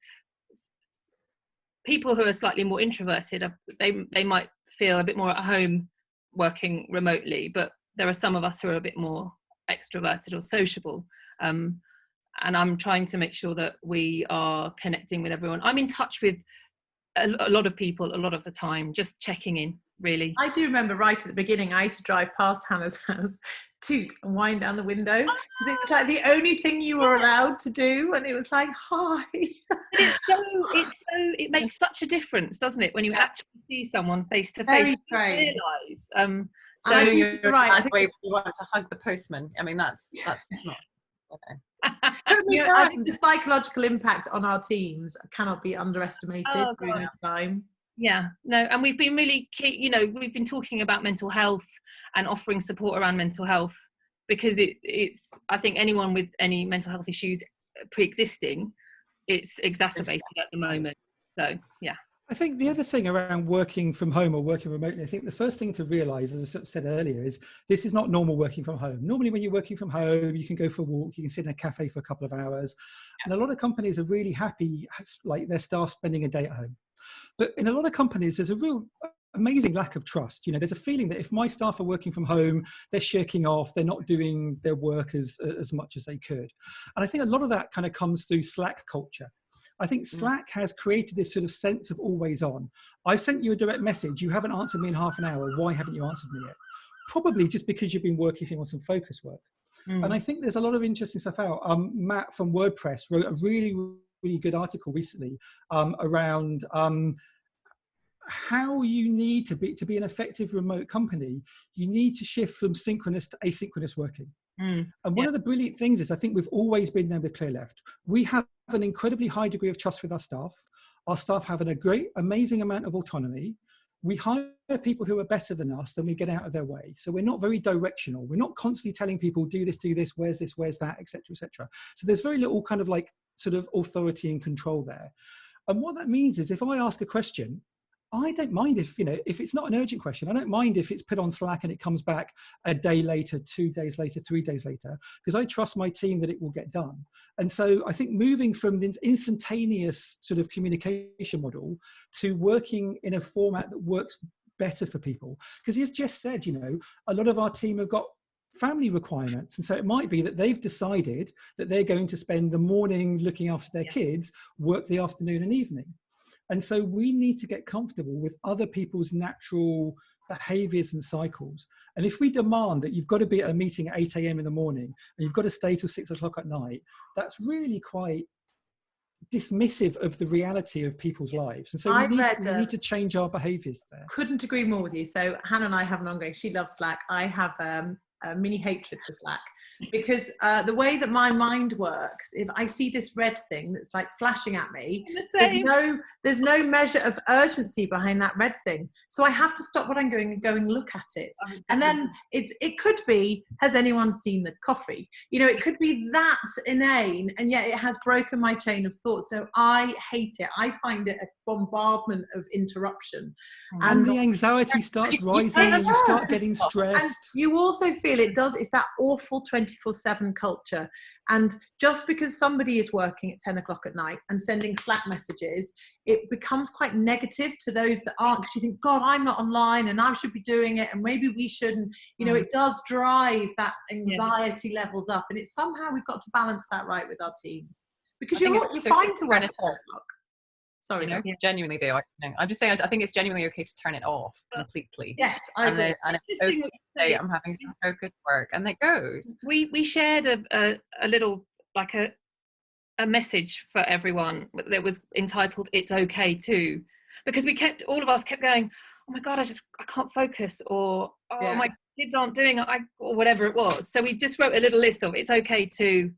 people who are slightly more introverted, they might feel a bit more at home working remotely, but there are some of us who are a bit more extroverted or sociable. And I'm trying to make sure that we are connecting with everyone. I'm in touch with a lot of people a lot of the time, just checking in, really. I do remember right at the beginning, I used to drive past Hannah's house, toot and wind down the window, because it was like the only thing you were allowed to do, and it was like, hi. It makes such a difference, doesn't it, when you actually see someone face to face? Realise. So you're right. I think we want to hug the postman. I mean, that's not okay. I think the psychological impact on our teams cannot be underestimated during this time. Yeah, no, and we've been really key, you know, we've been talking about mental health and offering support around mental health, because it's I think anyone with any mental health issues pre-existing, it's exacerbated at the moment. So yeah. I think the other thing around working from home or working remotely, I think the first thing to realise, as I said earlier, is this is not normal working from home. Normally when you're working from home, you can go for a walk, you can sit in a cafe for a couple of hours. And a lot of companies are really happy, like their staff spending a day at home. But in a lot of companies, there's a real amazing lack of trust. You know, there's a feeling that if my staff are working from home, they're shirking off, they're not doing their work as much as they could. And I think a lot of that kind of comes through Slack culture. I think Slack has created this sort of sense of always on. I've sent you a direct message. You haven't answered me in half an hour. Why haven't you answered me yet? Probably just because you've been working on some focus work. And I think there's a lot of interesting stuff out. Matt from WordPress wrote a really, really good article recently around how you need to be an effective remote company. You need to shift from synchronous to asynchronous working. And one of the brilliant things is, I think we've always been there with Clearleft. We have an incredibly high degree of trust with our staff. Our staff have a great, amazing amount of autonomy. We hire people who are better than us, then we get out of their way. So we're not very directional. We're not constantly telling people, do this, where's this, where's that, etc., etc. So there's very little kind of like sort of authority and control there. And what that means is, if I ask a question, I don't mind if it's not an urgent question. I don't mind if it's put on Slack and it comes back a day later, 2 days later, 3 days later, because I trust my team that it will get done. And so I think moving from this instantaneous sort of communication model to working in a format that works better for people, because as Jess said, a lot of our team have got family requirements, and so it might be that they've decided that they're going to spend the morning looking after their kids, work the afternoon and evening. And so we need to get comfortable with other people's natural behaviors and cycles. And if we demand that you've got to be at a meeting at 8 a.m. in the morning and you've got to stay till 6 o'clock at night, that's really quite dismissive of the reality of people's lives. And so we need to change our behaviors there. Couldn't agree more with you. So Hannah and I have an ongoing, she loves Slack. I have a mini hatred for Slack, because the way that my mind works, if I see this red thing that's like flashing at me, there's no measure of urgency behind that red thing. So I have to stop what I'm doing and go and look at it. And then it could be, has anyone seen the coffee? It could be that inane, and yet it has broken my chain of thought. So I hate it. I find it a bombardment of interruption. And the anxiety starts rising and you start getting stressed. And you also feel it's that awful 24/7 culture. And just because somebody is working at 10 o'clock at night and sending Slack messages, it becomes quite negative to those that aren't, because you think, God, I'm not online and I should be doing it and maybe we shouldn't. It does drive that anxiety levels up, and it's somehow we've got to balance that right with our teams, because you're fine to work at 10 o'clock. Sorry, genuinely they are. I'm just saying, I think it's genuinely okay to turn it off completely. Yes, I agree. And it's okay to say, I'm having some focused work, and it goes. We shared a little, like a message for everyone that was entitled "It's Okay Too," because all of us kept going, oh my God, I can't focus, or my kids aren't doing it, or whatever it was. So we just wrote a little list of, it's okay to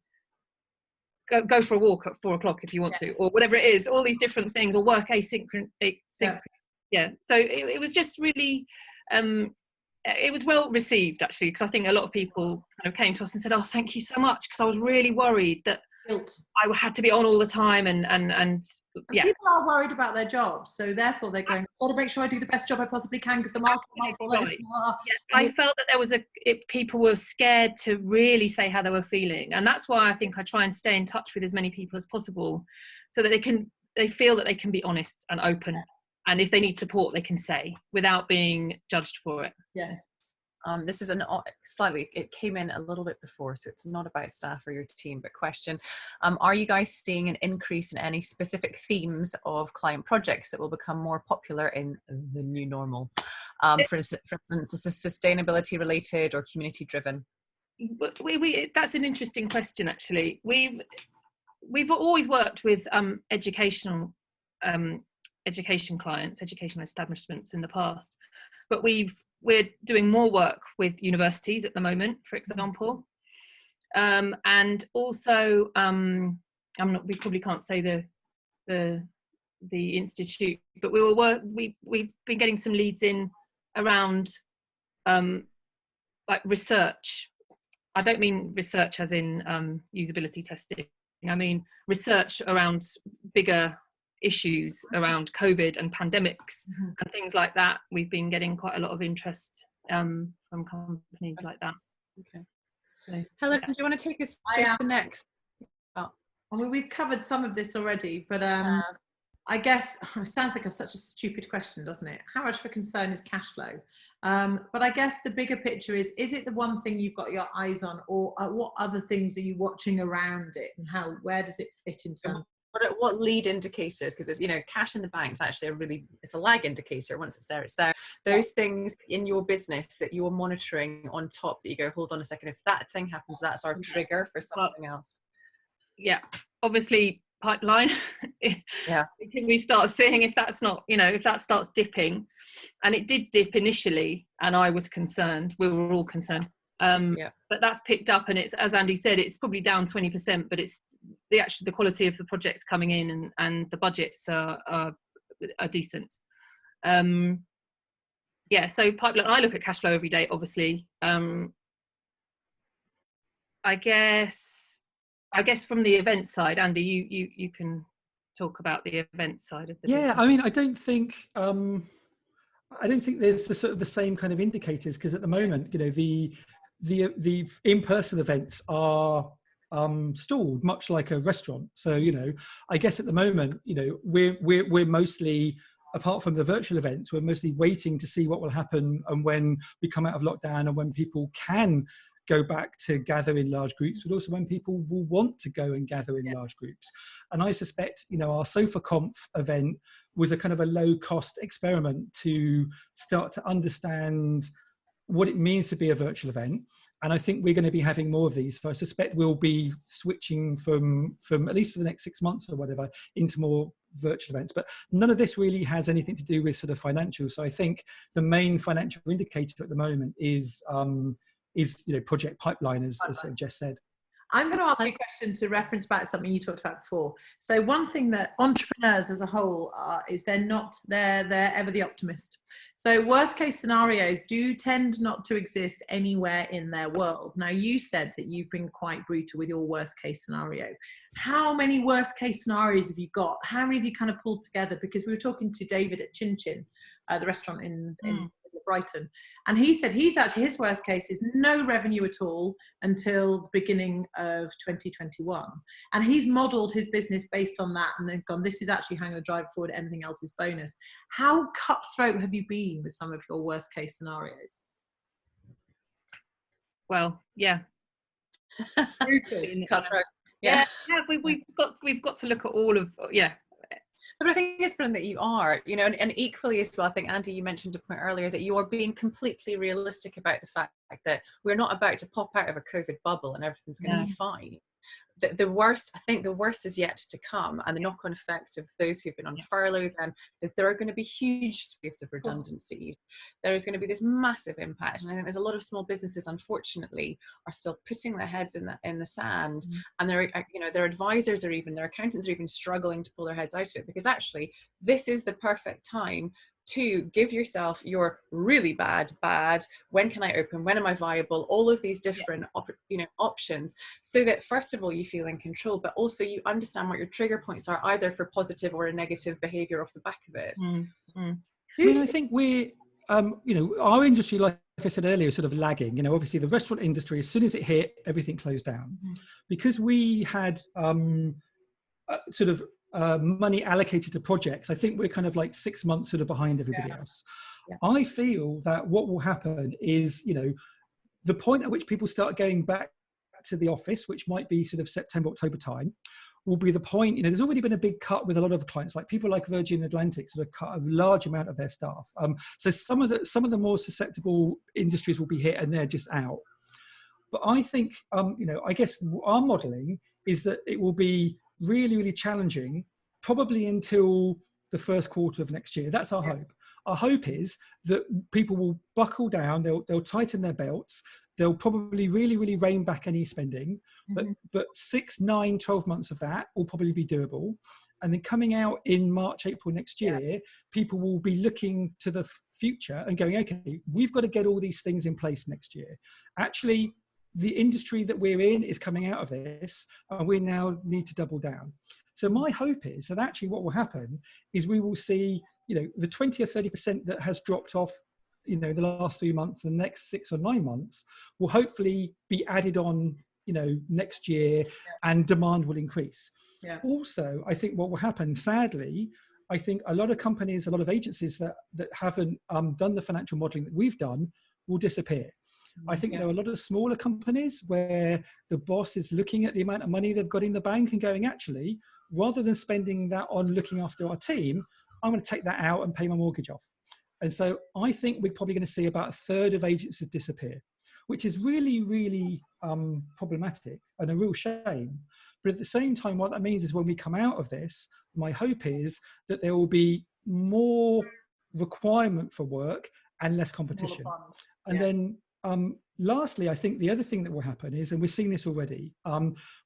go for a walk at 4 o'clock if you want to, or whatever it is, all these different things, or work asynchronous. So it was just really, it was well received, actually, because I think a lot of people kind of came to us and said, oh, thank you so much, because I was really worried that I had to be on all the time, and people are worried about their jobs, so therefore they're going, I've got to make sure I do the best job I possibly can, because the market might fall over. I felt that there was people were scared to really say how they were feeling, and that's why I think I try and stay in touch with as many people as possible, so that they feel that they can be honest and open, and if they need support they can say without being judged for it. This is it came in a little bit before, so it's not about staff or your team, but question, are you guys seeing an increase in any specific themes of client projects that will become more popular in the new normal? For instance, is this sustainability related or community driven? That's an interesting question, actually. We've always worked with education clients, educational establishments in the past, but we're doing more work with universities at the moment, for example, and also we probably can't say the institute, but we've been getting some leads in around like research. I don't mean research as in usability testing. I mean research around bigger issues around COVID and pandemics and things like that. We've been getting quite a lot of interest from companies like that. Okay. So, Helen, do you want to take us to the next? I mean, we've covered some of this already, but I guess it sounds like such a stupid question, doesn't it? How much of a concern is cash flow? But I guess the bigger picture is it the one thing you've got your eyes on, or what other things are you watching around it, and where does it fit in terms what lead indicators, because it's, you know, cash in the bank is actually it's a lag indicator. Once it's there, it's there. Those things in your business that you're monitoring on top, that you go, hold on a second, if that thing happens, that's our trigger for something else. Yeah, obviously pipeline. Yeah. Can we start seeing if that's not, you know, if that starts dipping? And it did dip initially, and I was concerned. We were all concerned. But that's picked up, and it's, as Andy said, it's probably down 20%, but it's the quality of the projects coming in, and the budgets are decent. Yeah, so pipeline, I look at cash flow every day, obviously. I guess from the event side, Andy, you can talk about the event side of the business. I mean, I don't think there's the sort of the same kind of indicators, because at the moment, you know, the in-person events are stalled, much like a restaurant. So, you know, I guess at the moment, you know, we're mostly, apart from the virtual events, we're mostly waiting to see what will happen, and when we come out of lockdown, and when people can go back to gather in large groups, but also when people will want to go and gather in large groups. And I suspect, you know, our SofaConf event was a kind of a low cost experiment to start to understand what it means to be a virtual event. And I think we're going to be having more of these. So I suspect we'll be switching from at least for the next 6 months or whatever, into more virtual events. But none of this really has anything to do with sort of financials. So I think the main financial indicator at the moment is you know, project pipeline, as Jess said. I'm going to ask you a question to reference back to something you talked about before. So one thing that entrepreneurs as a whole are, is they're ever the optimist. So worst case scenarios do tend not to exist anywhere in their world. Now, you said that you've been quite brutal with your worst case scenario. How many worst case scenarios have you got? How many have you kind of pulled together? Because we were talking to David at Chin Chin, the restaurant in Brighton, and he said his worst case is no revenue at all until the beginning of 2021, and he's modeled his business based on that, and then gone, this is actually how I'm going to drive forward, anything else is bonus. How cutthroat have you been with some of your worst case scenarios? Well, yeah. Brutal. Cutthroat. We've got to look at all of, But I think it's brilliant that you are, you know, and equally as well, I think, Andy, you mentioned a point earlier that you are being completely realistic about the fact that we're not about to pop out of a COVID bubble and everything's going to be fine. The worst is yet to come, and the knock-on effect of those who've been on furlough, then that there are going to be huge swaths of redundancies. There is going to be this massive impact, and I think there's a lot of small businesses, unfortunately, are still putting their heads in the sand, and their advisors or even their accountants are even struggling to pull their heads out of it, because actually this is the perfect time to give yourself your really bad, when can I open, when am I viable, all of these different options, so that first of all you feel in control, but also you understand what your trigger points are, either for positive or a negative behavior off the back of it. I mean, I think we're you know, our industry, like I said earlier, is sort of lagging. You know, obviously the restaurant industry, as soon as it hit, everything closed down, because we had sort of money allocated to projects. I think we're kind of like 6 months sort of behind everybody else. I feel that what will happen is, you know, the point at which people start going back to the office, which might be sort of September, October time, will be the point. You know, there's already been a big cut with a lot of clients, like people like Virgin Atlantic sort of cut a large amount of their staff. So some of the more susceptible industries will be hit, and they're just out. But I think, you know, I guess our modelling is that it will be really, really challenging, probably until the first quarter of next year. That's our hope. Our hope is that people will buckle down, they'll tighten their belts, they'll probably really, really rein back any spending, but 6, 9, 12 months of that will probably be doable. And then coming out in March, April next year, people will be looking to the future and going, okay, we've got to get all these things in place next year. Actually, the industry that we're in is coming out of this, and we now need to double down. So my hope is that actually what will happen is we will see, you know, the 20 or 30% that has dropped off, you know, the last 3 months, the next 6 or 9 months will hopefully be added on, you know, next year, and demand will increase. Also, I think what will happen, sadly, I think a lot of companies, a lot of agencies that haven't done the financial modeling that we've done will disappear. I think there are a lot of smaller companies where the boss is looking at the amount of money they've got in the bank and going, actually, rather than spending that on looking after our team, I'm going to take that out and pay my mortgage off. And so I think we're probably going to see about a third of agencies disappear, which is really, really problematic and a real shame. But at the same time, what that means is when we come out of this, my hope is that there will be more requirement for work and less competition. And then lastly, I think the other thing that will happen is, and we're seeing this already,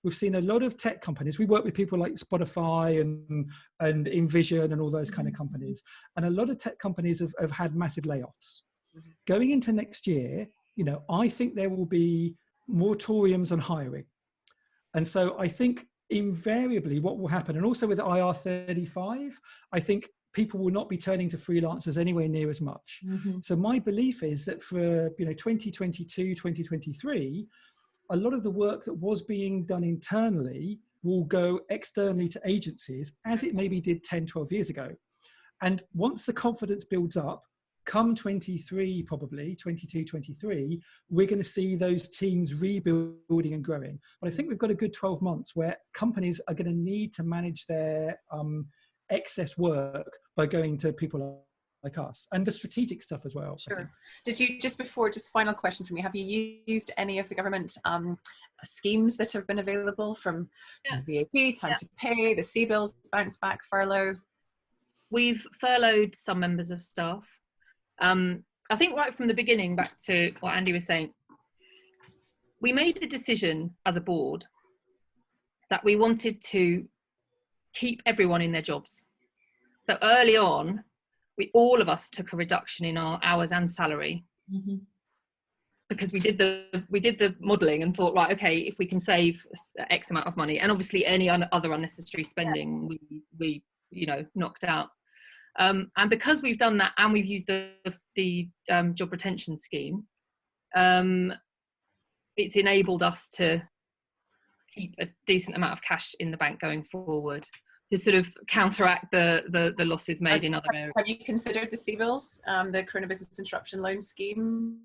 we've seen a lot of tech companies. We work with people like Spotify and InVision and all those kind of companies. And a lot of tech companies have had massive layoffs. Going into next year, you know, I think there will be moratoriums on hiring. And so I think invariably what will happen, and also with IR35, I think people will not be turning to freelancers anywhere near as much. So my belief is that for 2022, 2023, a lot of the work that was being done internally will go externally to agencies, as it maybe did 10, 12 years ago. And once the confidence builds up, come 23, probably 22, 23, we're going to see those teams rebuilding and growing. But I think we've got a good 12 months where companies are going to need to manage their excess work by going to people like us, and the strategic stuff as well. Sure. Did you, just final question from me, have you used any of the government schemes that have been available, from VAT, time to pay, the CBILS, bounce back, furlough? We've furloughed some members of staff. I think right from the beginning, back to what Andy was saying, we made a decision as a board that we wanted to keep everyone in their jobs. So early on, all of us took a reduction in our hours and salary, because we did the modelling and thought, right, okay, if we can save X amount of money, and obviously any other unnecessary spending, we knocked out. And because we've done that, and we've used the job retention scheme, it's enabled us to keep a decent amount of cash in the bank going forward, to sort of counteract the losses made in other areas. Have you considered the CBILS, the Corona Business Interruption Loan Scheme?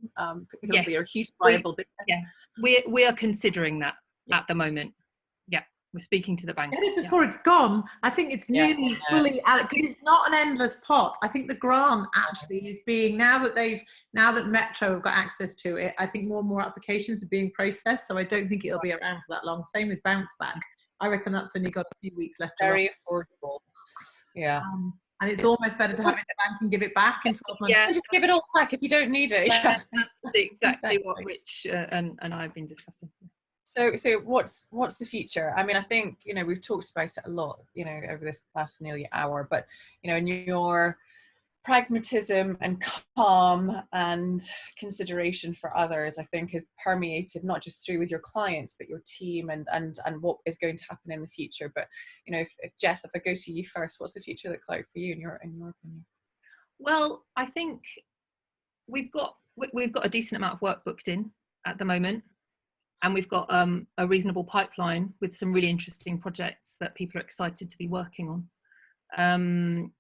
Because they are huge viable business. Yeah, we are considering that at the moment. Yeah, we're speaking to the bank. Get it before it's gone. I think it's nearly fully out, because it's not an endless pot. I think the grant actually is being, now that Metro have got access to it, I think more and more applications are being processed. So I don't think it'll be around for that long. Same with bounce back. I reckon that's only got a few weeks left. Very affordable. Yeah. And it's almost better to have it in the bank and give it back in 12 months. Yeah, just give it all back if you don't need it. That's exactly what Rich and I have been discussing. So what's the future? I mean, I think, we've talked about it a lot, over this last nearly hour, but, in your pragmatism and calm and consideration for others, I think, has permeated not just through with your clients, but your team and what is going to happen in the future. But, if Jess, if I go to you first, what's the future look like for you in your opinion? Well, I think we've got a decent amount of work booked in at the moment. And we've got a reasonable pipeline with some really interesting projects that people are excited to be working on.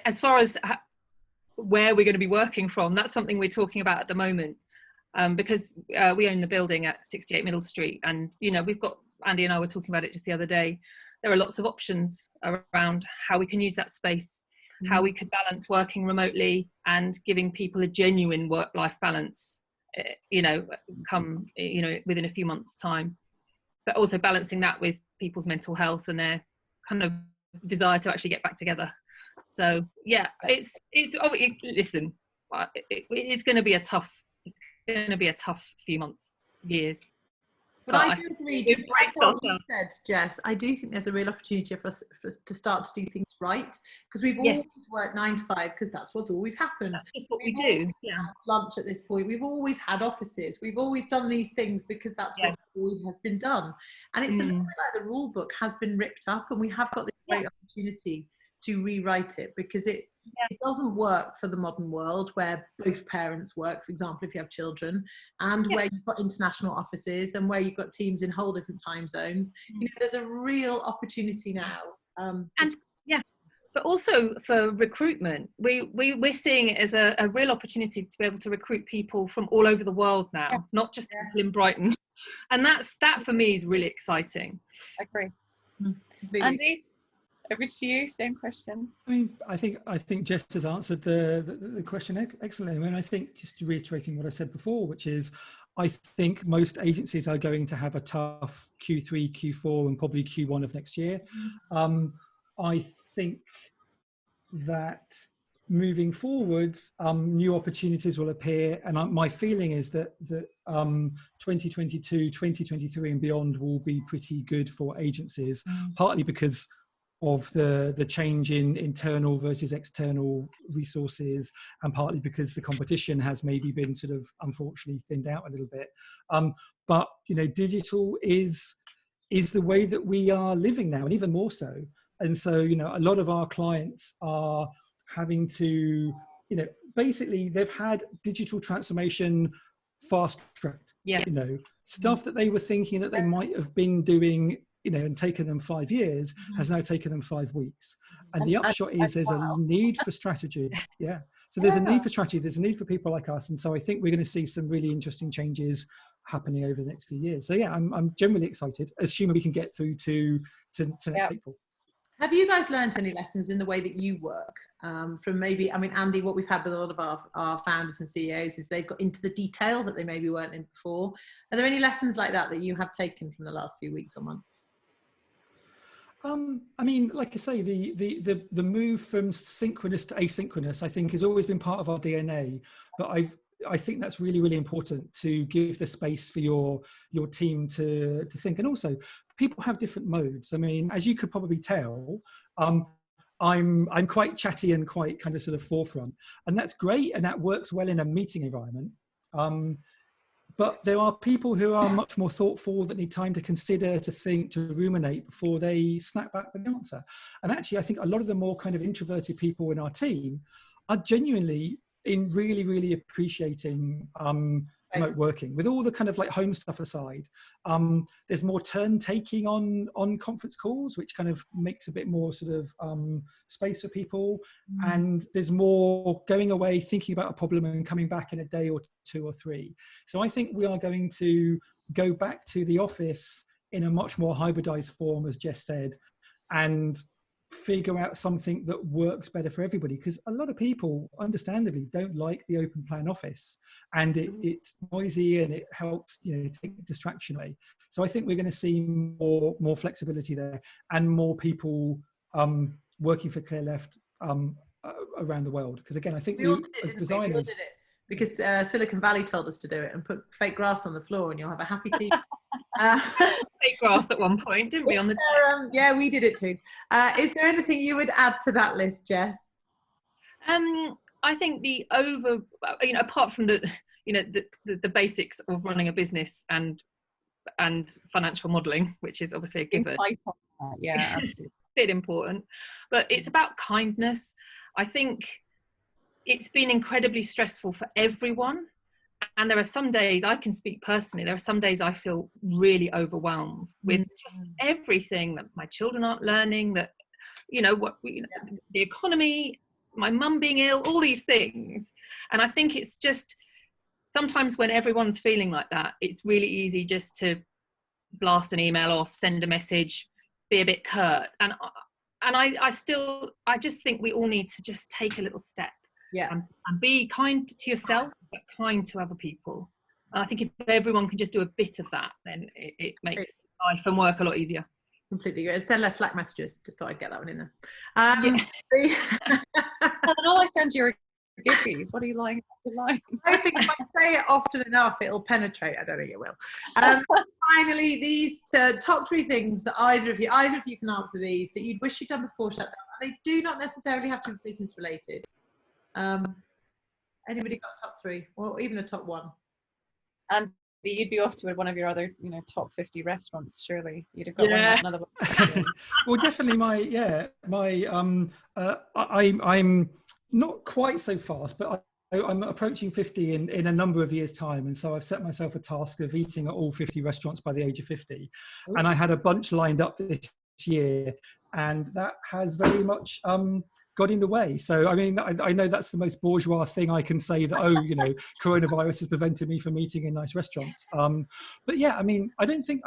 As far as where we're going to be working from, that's something we're talking about at the moment, because we own the building at 68 Middle Street, and we've got, Andy and I were talking about it just the other day, there are lots of options around how we can use that space, how we could balance working remotely and giving people a genuine work-life balance, within a few months' time, but also balancing that with people's mental health and their kind of desire to actually get back together. So listen, it's going to be a tough few months, years. But I do agree, just like what you said, Jess, I do think there's a real opportunity for us to start to do things right, because we've always worked 9 to 5, because that's what's always happened. That's what we do. Had lunch at this point. We've always had offices. We've always done these things because that's what always has been done. And it's a little bit like the rule book has been ripped up, and we have got this great opportunity to rewrite it, because it doesn't work for the modern world where both parents work, for example, if you have children, and where you've got international offices and where you've got teams in whole different time zones. There's a real opportunity now. But also for recruitment, we're seeing it as a real opportunity to be able to recruit people from all over the world now, not just people in Brighton. And that for me is really exciting. I agree. Completely. Andy, over to you. Same question. I mean, I think Jess has answered the question excellently. I mean, I think, just reiterating what I said before, which is, I think most agencies are going to have a tough Q3, Q4, and probably Q1 of next year. I think that moving forwards, new opportunities will appear, and my feeling is that 2022, 2023 and beyond will be pretty good for agencies, partly because of the change in internal versus external resources, and partly because the competition has maybe been sort of unfortunately thinned out a little bit. But you know, digital is the way that we are living now, and even more so. And so, you know, a lot of our clients are having to, you know, basically they've had digital transformation fast tracked. Yeah. You know, stuff that they were thinking that they might have been doing, you know, and taken them 5 years has now taken them 5 weeks. And the upshot is there's a need for strategy. Yeah. So there's a need for strategy. There's a need for people like us. And so I think we're going to see some really interesting changes happening over the next few years. So yeah, I'm generally excited, assuming we can get through to next April. Have you guys learned any lessons in the way that you work from maybe, I mean, Andy, what we've had with a lot of our founders and CEOs is they've got into the detail that they maybe weren't in before. Are there any lessons like that you have taken from the last few weeks or months? I mean, like I say, the move from synchronous to asynchronous, I think, has always been part of our DNA. But I think that's really, really important, to give the space for your team to think. And also, people have different modes. I mean, as you could probably tell, I'm quite chatty and quite kind of sort of forefront, and that's great, and that works well in a meeting environment. But there are people who are much more thoughtful, that need time to consider, to think, to ruminate before they snap back with the answer. And actually, I think a lot of the more kind of introverted people in our team are genuinely in really, really appreciating remote working. With all the kind of like home stuff aside, there's more turn taking on conference calls, which kind of makes a bit more sort of space for people. And there's more going away, thinking about a problem and coming back in a day or 2 or 3. So I think we are going to go back to the office in a much more hybridized form, as Jess said, and figure out something that works better for everybody, because a lot of people understandably don't like the open plan office, and it's noisy and it helps, you know, take distraction away. So I think we're going to see more flexibility there, and more people working for Clearleft around the world, because again, I think we as designers, because Silicon Valley told us to do it, and put fake grass on the floor and you'll have a happy team. Fake grass at one point, didn't we, on the yeah, we did it too. Is there anything you would add to that list, Jess? I think apart from the basics of running a business and financial modelling, which is obviously a given. Yeah, absolutely. Bit important, but it's about kindness. I think it's been incredibly stressful for everyone. And there are some days, I can speak personally, there are some days I feel really overwhelmed with just everything, that my children aren't learning, that, the economy, my mum being ill, all these things. And I think it's just, sometimes when everyone's feeling like that, it's really easy just to blast an email off, send a message, be a bit curt. And I just think we all need to just take a little step. Yeah. And be kind to yourself, but kind to other people. And I think if everyone can just do a bit of that, then it makes life and work a lot easier. Completely good. Send less Slack messages. Just thought I'd get that one in there. And all I send you are giffies. What are you lying? I think if I say it often enough, it'll penetrate. I don't think it will. Finally, these top 3 things that either of you can answer these, that you'd wish you'd done before shutdown. They do not necessarily have to be business related. Anybody got top 3 or even a top 1? And you'd be off to one of your other, top 50 restaurants. Surely you'd have got another one. Well, definitely I'm not quite so fast, but I'm approaching 50 in a number of years' time, and so I've set myself a task of eating at all 50 restaurants by the age of 50. Ooh. And I had a bunch lined up this year, and that has very much got in the way. So I mean, I know that's the most bourgeois thing I can say, that, oh, you know, coronavirus has prevented me from eating in nice restaurants. But yeah, I mean, I think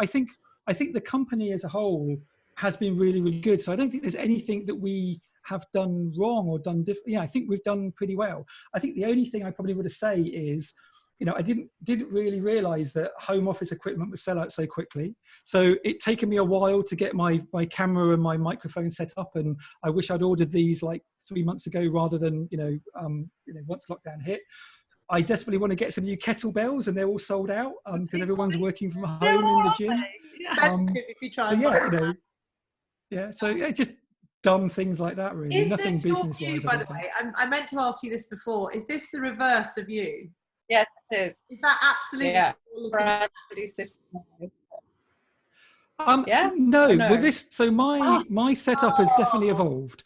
the company as a whole has been really, really good. So I don't think there's anything that we have done wrong or done different. Yeah, I think we've done pretty well. I think the only thing I probably would say is, you know, I didn't really realize that home office equipment would sell out so quickly. So it's taken me a while to get my camera and my microphone set up, and I wish I'd ordered these like 3 months ago rather than, once lockdown hit. I desperately want to get some new kettlebells, and they're all sold out because everyone's working from home in the gym. If you try and So yeah, just dumb things like that, really. Is Nothing this your business-wise. view, by the way? I meant to ask you this before. Is this the reverse of you? Yes, it is. Is that absolutely? Yeah. No. Well, my setup has definitely evolved.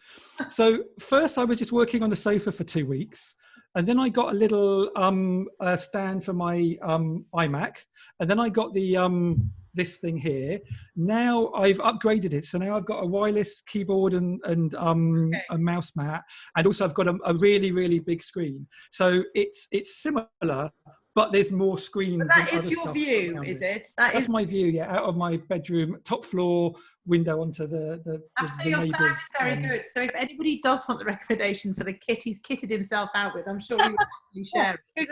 So first I was just working on the sofa for 2 weeks, and then I got a little stand for my iMac, and then I got the this thing here. Now I've upgraded it, so now I've got a wireless keyboard and a mouse mat, and also I've got a really, really big screen. So it's similar, but there's more screens. But that is your view, is it? That's my view, yeah, out of my bedroom, top floor window onto the absolutely. Your stand is very good. So if anybody does want the recommendation for the kit he's kitted himself out with, I'm sure you will happily share it.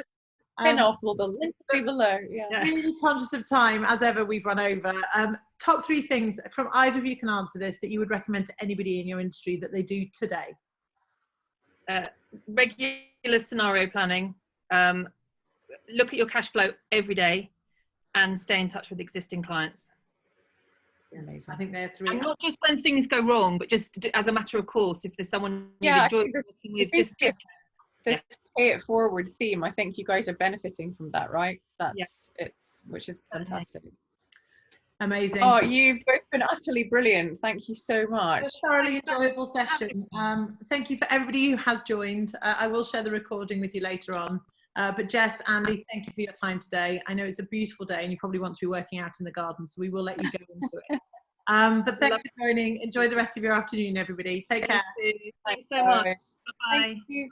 Spin-off will the link be below. Yeah. Really conscious of time, as ever. We've run over. Top 3 things from either of you can answer this that you would recommend to anybody in your industry that they do today. Regular scenario planning. Look at your cash flow every day, and stay in touch with existing clients. Amazing. I think they're 3. And not just when things go wrong, but just as a matter of course, if there's someone you enjoy working with, just this pay it forward theme. I think you guys are benefiting from that, right? Which is fantastic. Amazing. Oh, you've both been utterly brilliant. Thank you so much. It's a thoroughly enjoyable session. Thank you for everybody who has joined. I will share the recording with you later on. But Jess, Andy, thank you for your time today. I know it's a beautiful day and you probably want to be working out in the garden, so we will let you go into it. But thanks for joining. Enjoy the rest of your afternoon, everybody. Take care. Thanks so much. Bye-bye. Thank you.